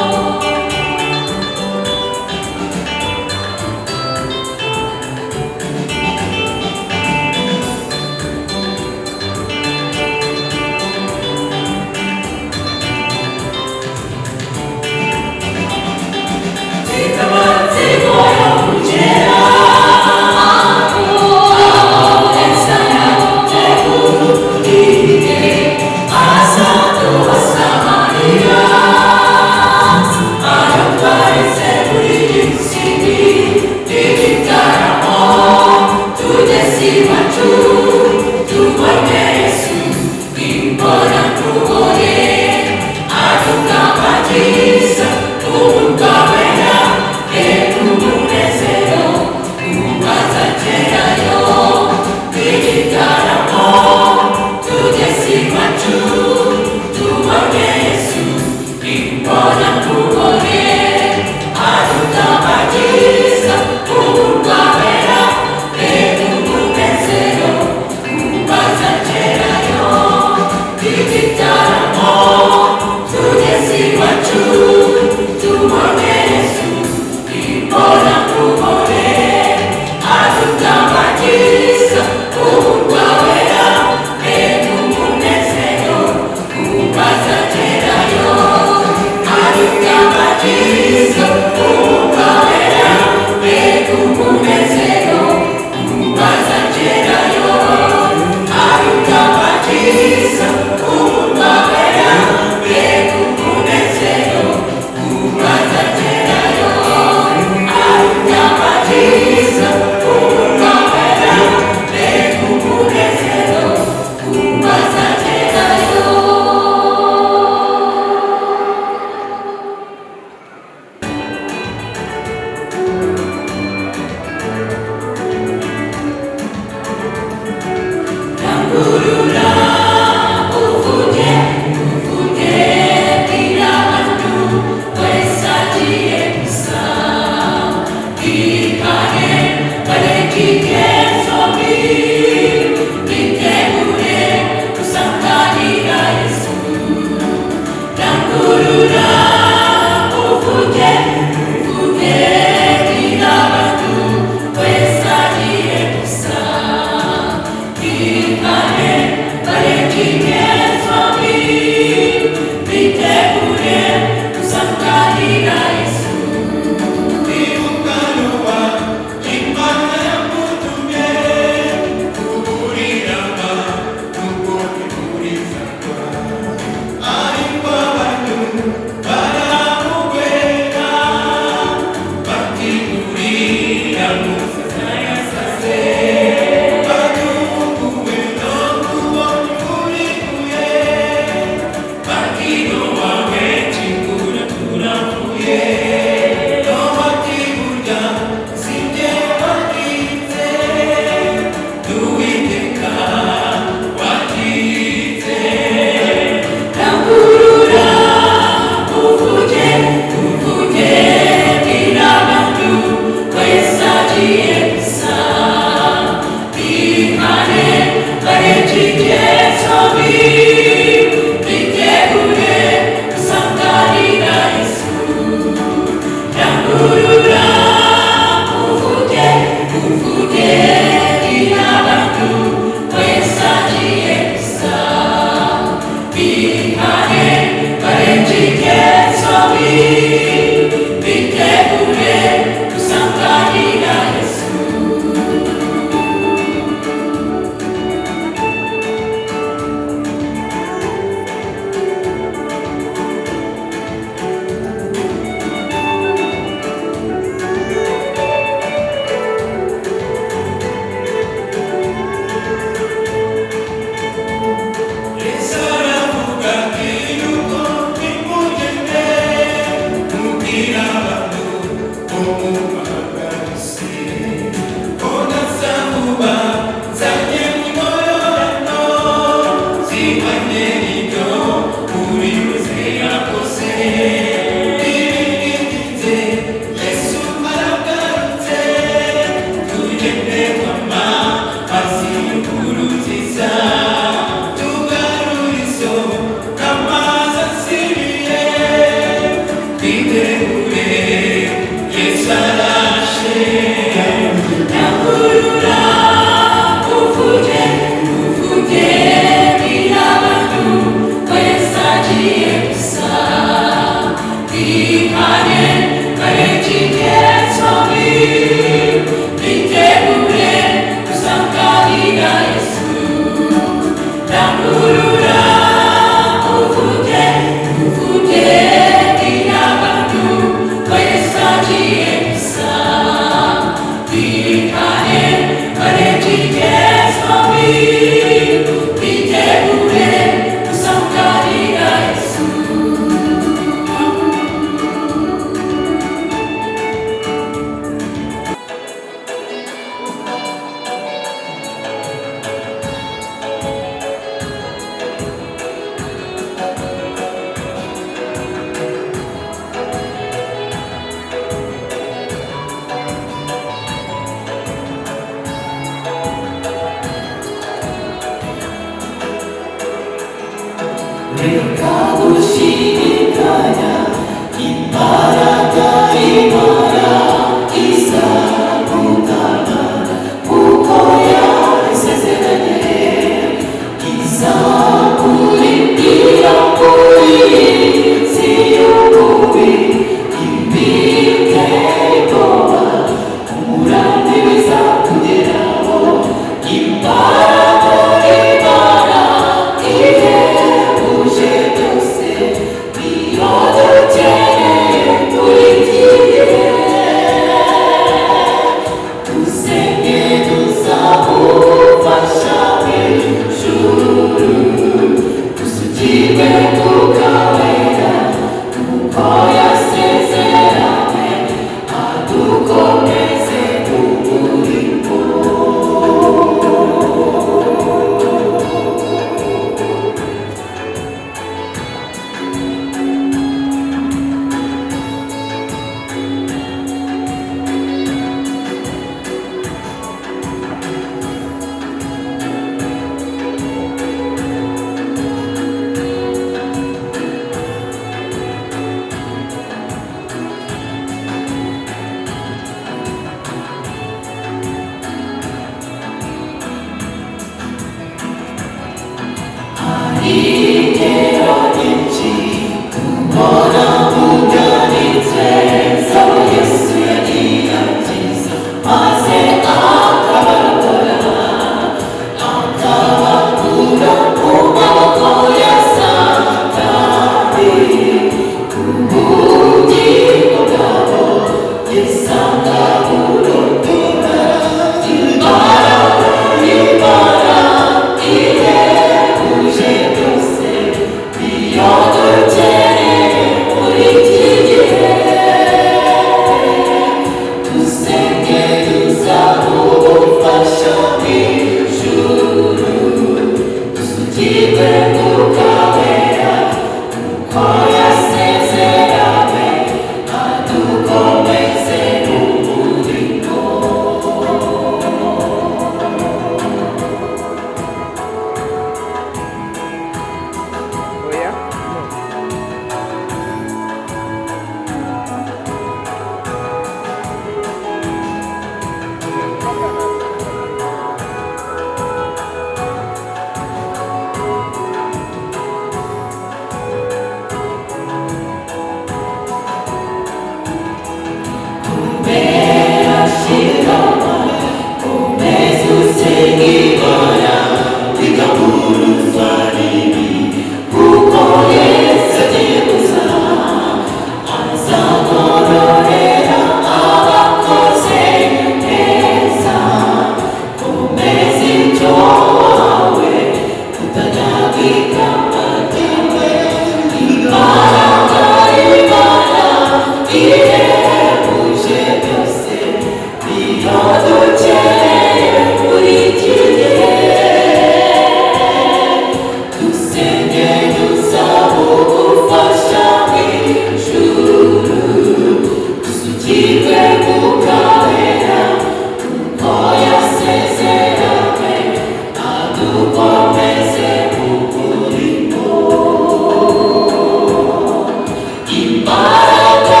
imbaraga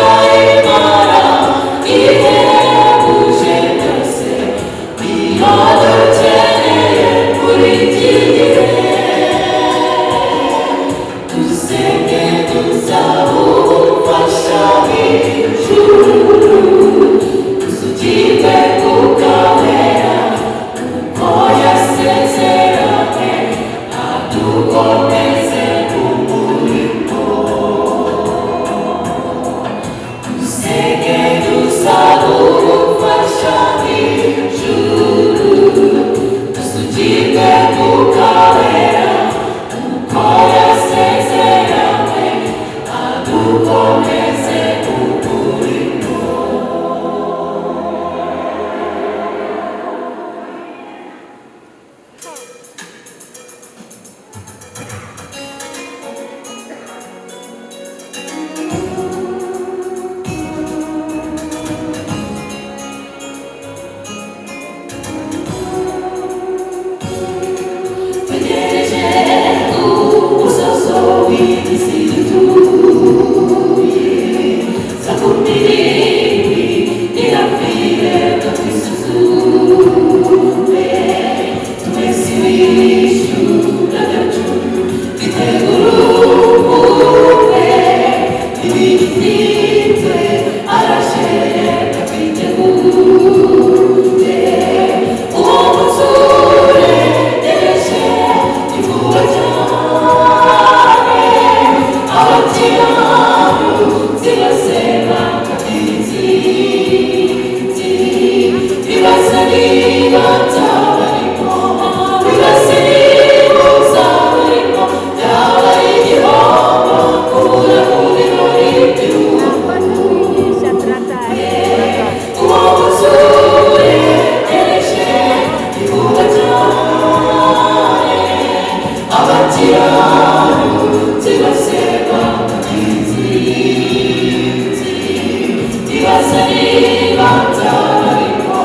imara ihebuje byose niyo dukeneye buri gihe dusenge dusaba ubufasha bw'ijuru dusukirwe Mwuka Wera uko yasezeranye adukomeze umurimo dusenge dusaba ubufasha bw'ijuru dusukirwe Mwuka Wera uko yasezeranye adukomeze umurimo twegereje umusozo w'iminsi dutuye saa kumi n'imwe irapfire ngo twisuzume tumese ibishura byacu twitegure ubukwe ibigitinze arashaka twitegure uwo munsi uregereje ni vuba cyane abakiranutsi bose bakabitsinzi bibaza niba nzabarimo bibaza niba uzabarimo byaba ari igihombo kubura mu birori uwo munsi uregereje ni vuba cyane abakiranutsi bose bakabitsinzi bibaza niba nzabarimo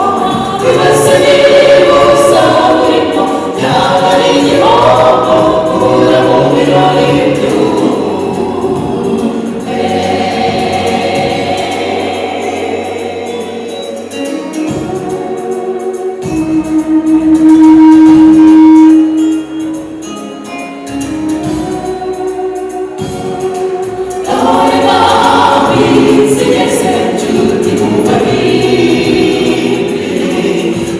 bibaza niba uzabarimo byaba ari igihombo kubura mu birori Dore babi zigeze nshuti mu babiri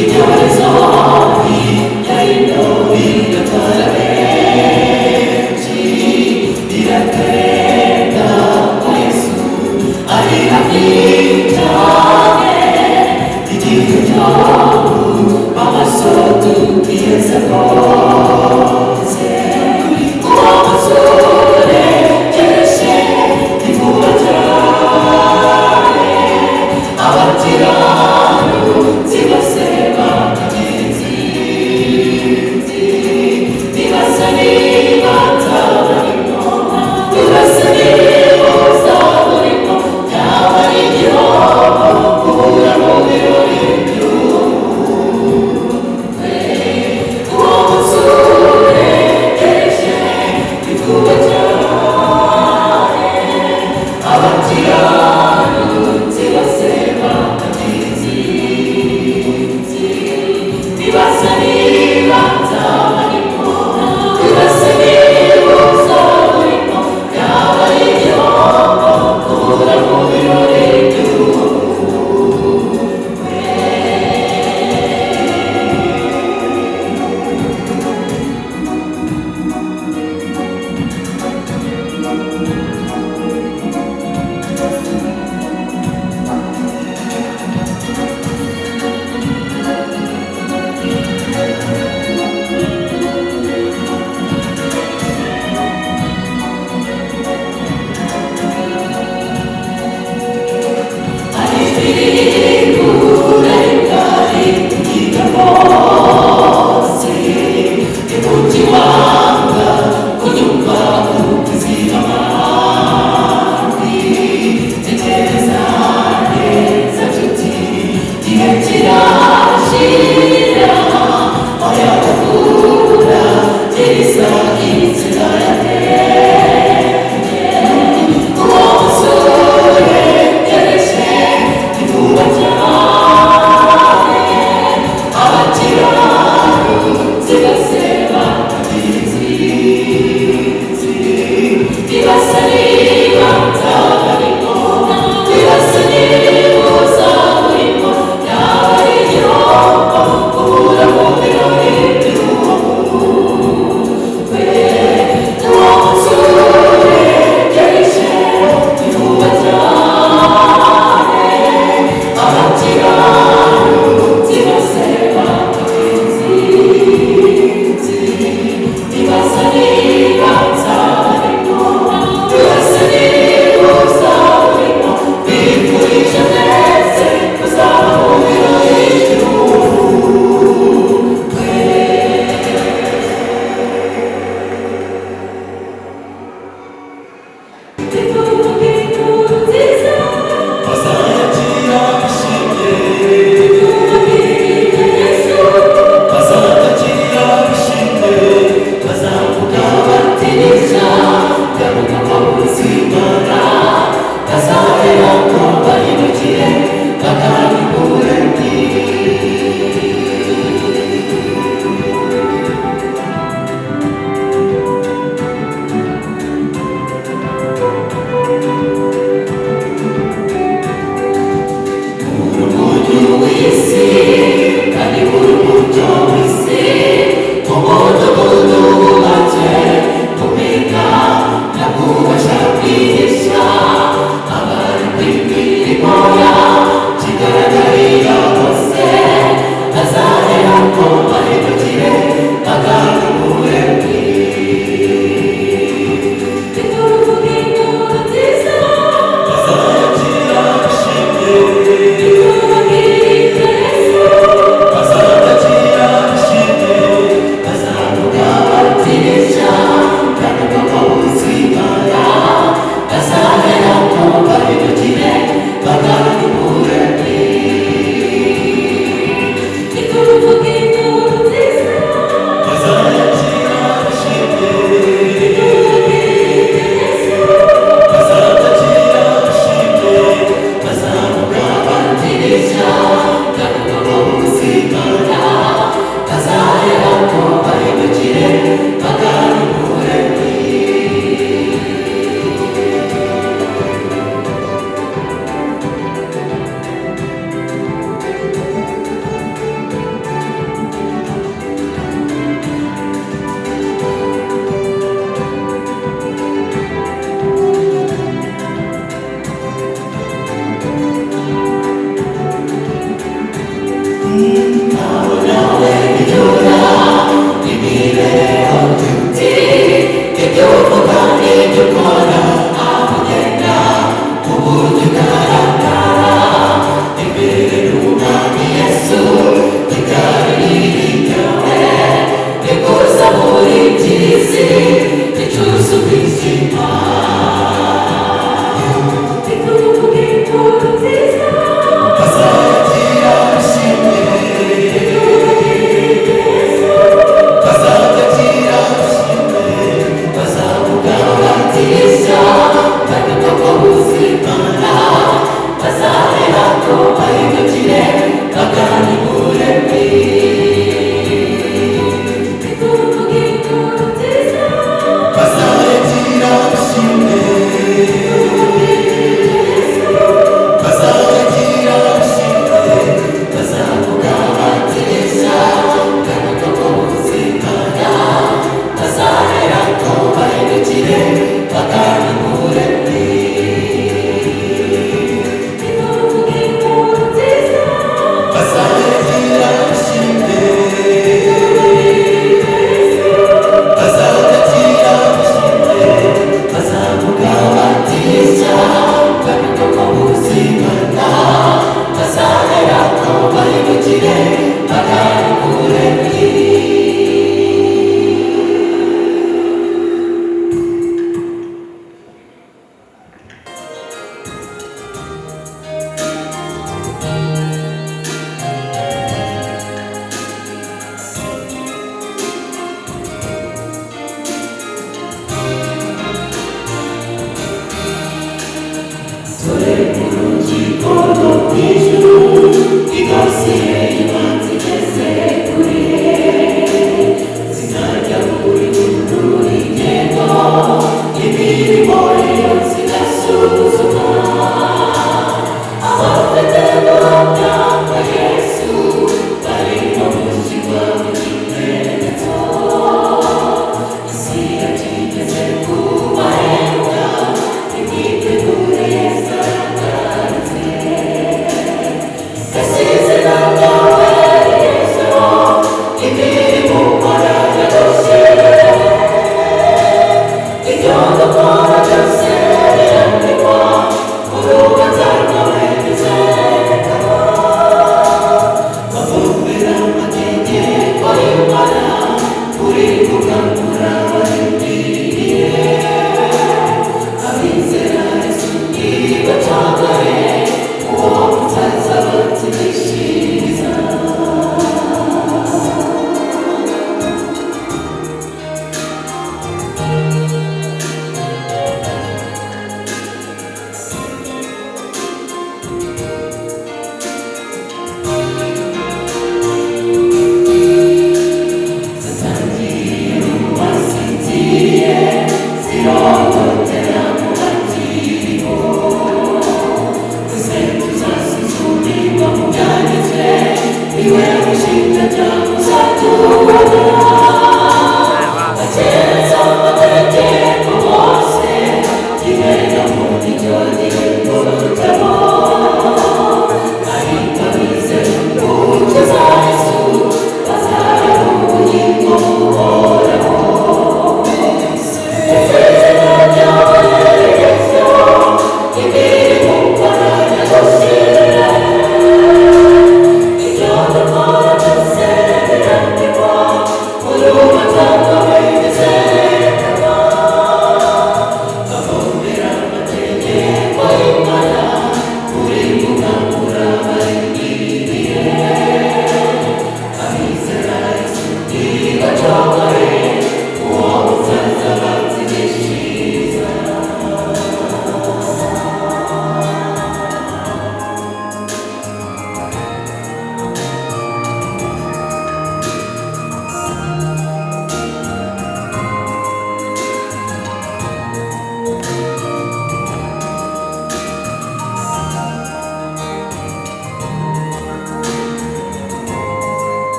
ibyorezo hirya hino bigatwara benshi biratwereka ko Yesu ari hafi cyane igihe cyo amaso tukiyeze rwose uwo munsi uregereje ni vuba cyane abakiranutsi bose bakabitsinzi bibaza niba nzabarimo bibaza niba uzabarimo byaba ari igihombo kubura mu birori uwo munsi uregereje ni vuba cyane abakiranutsi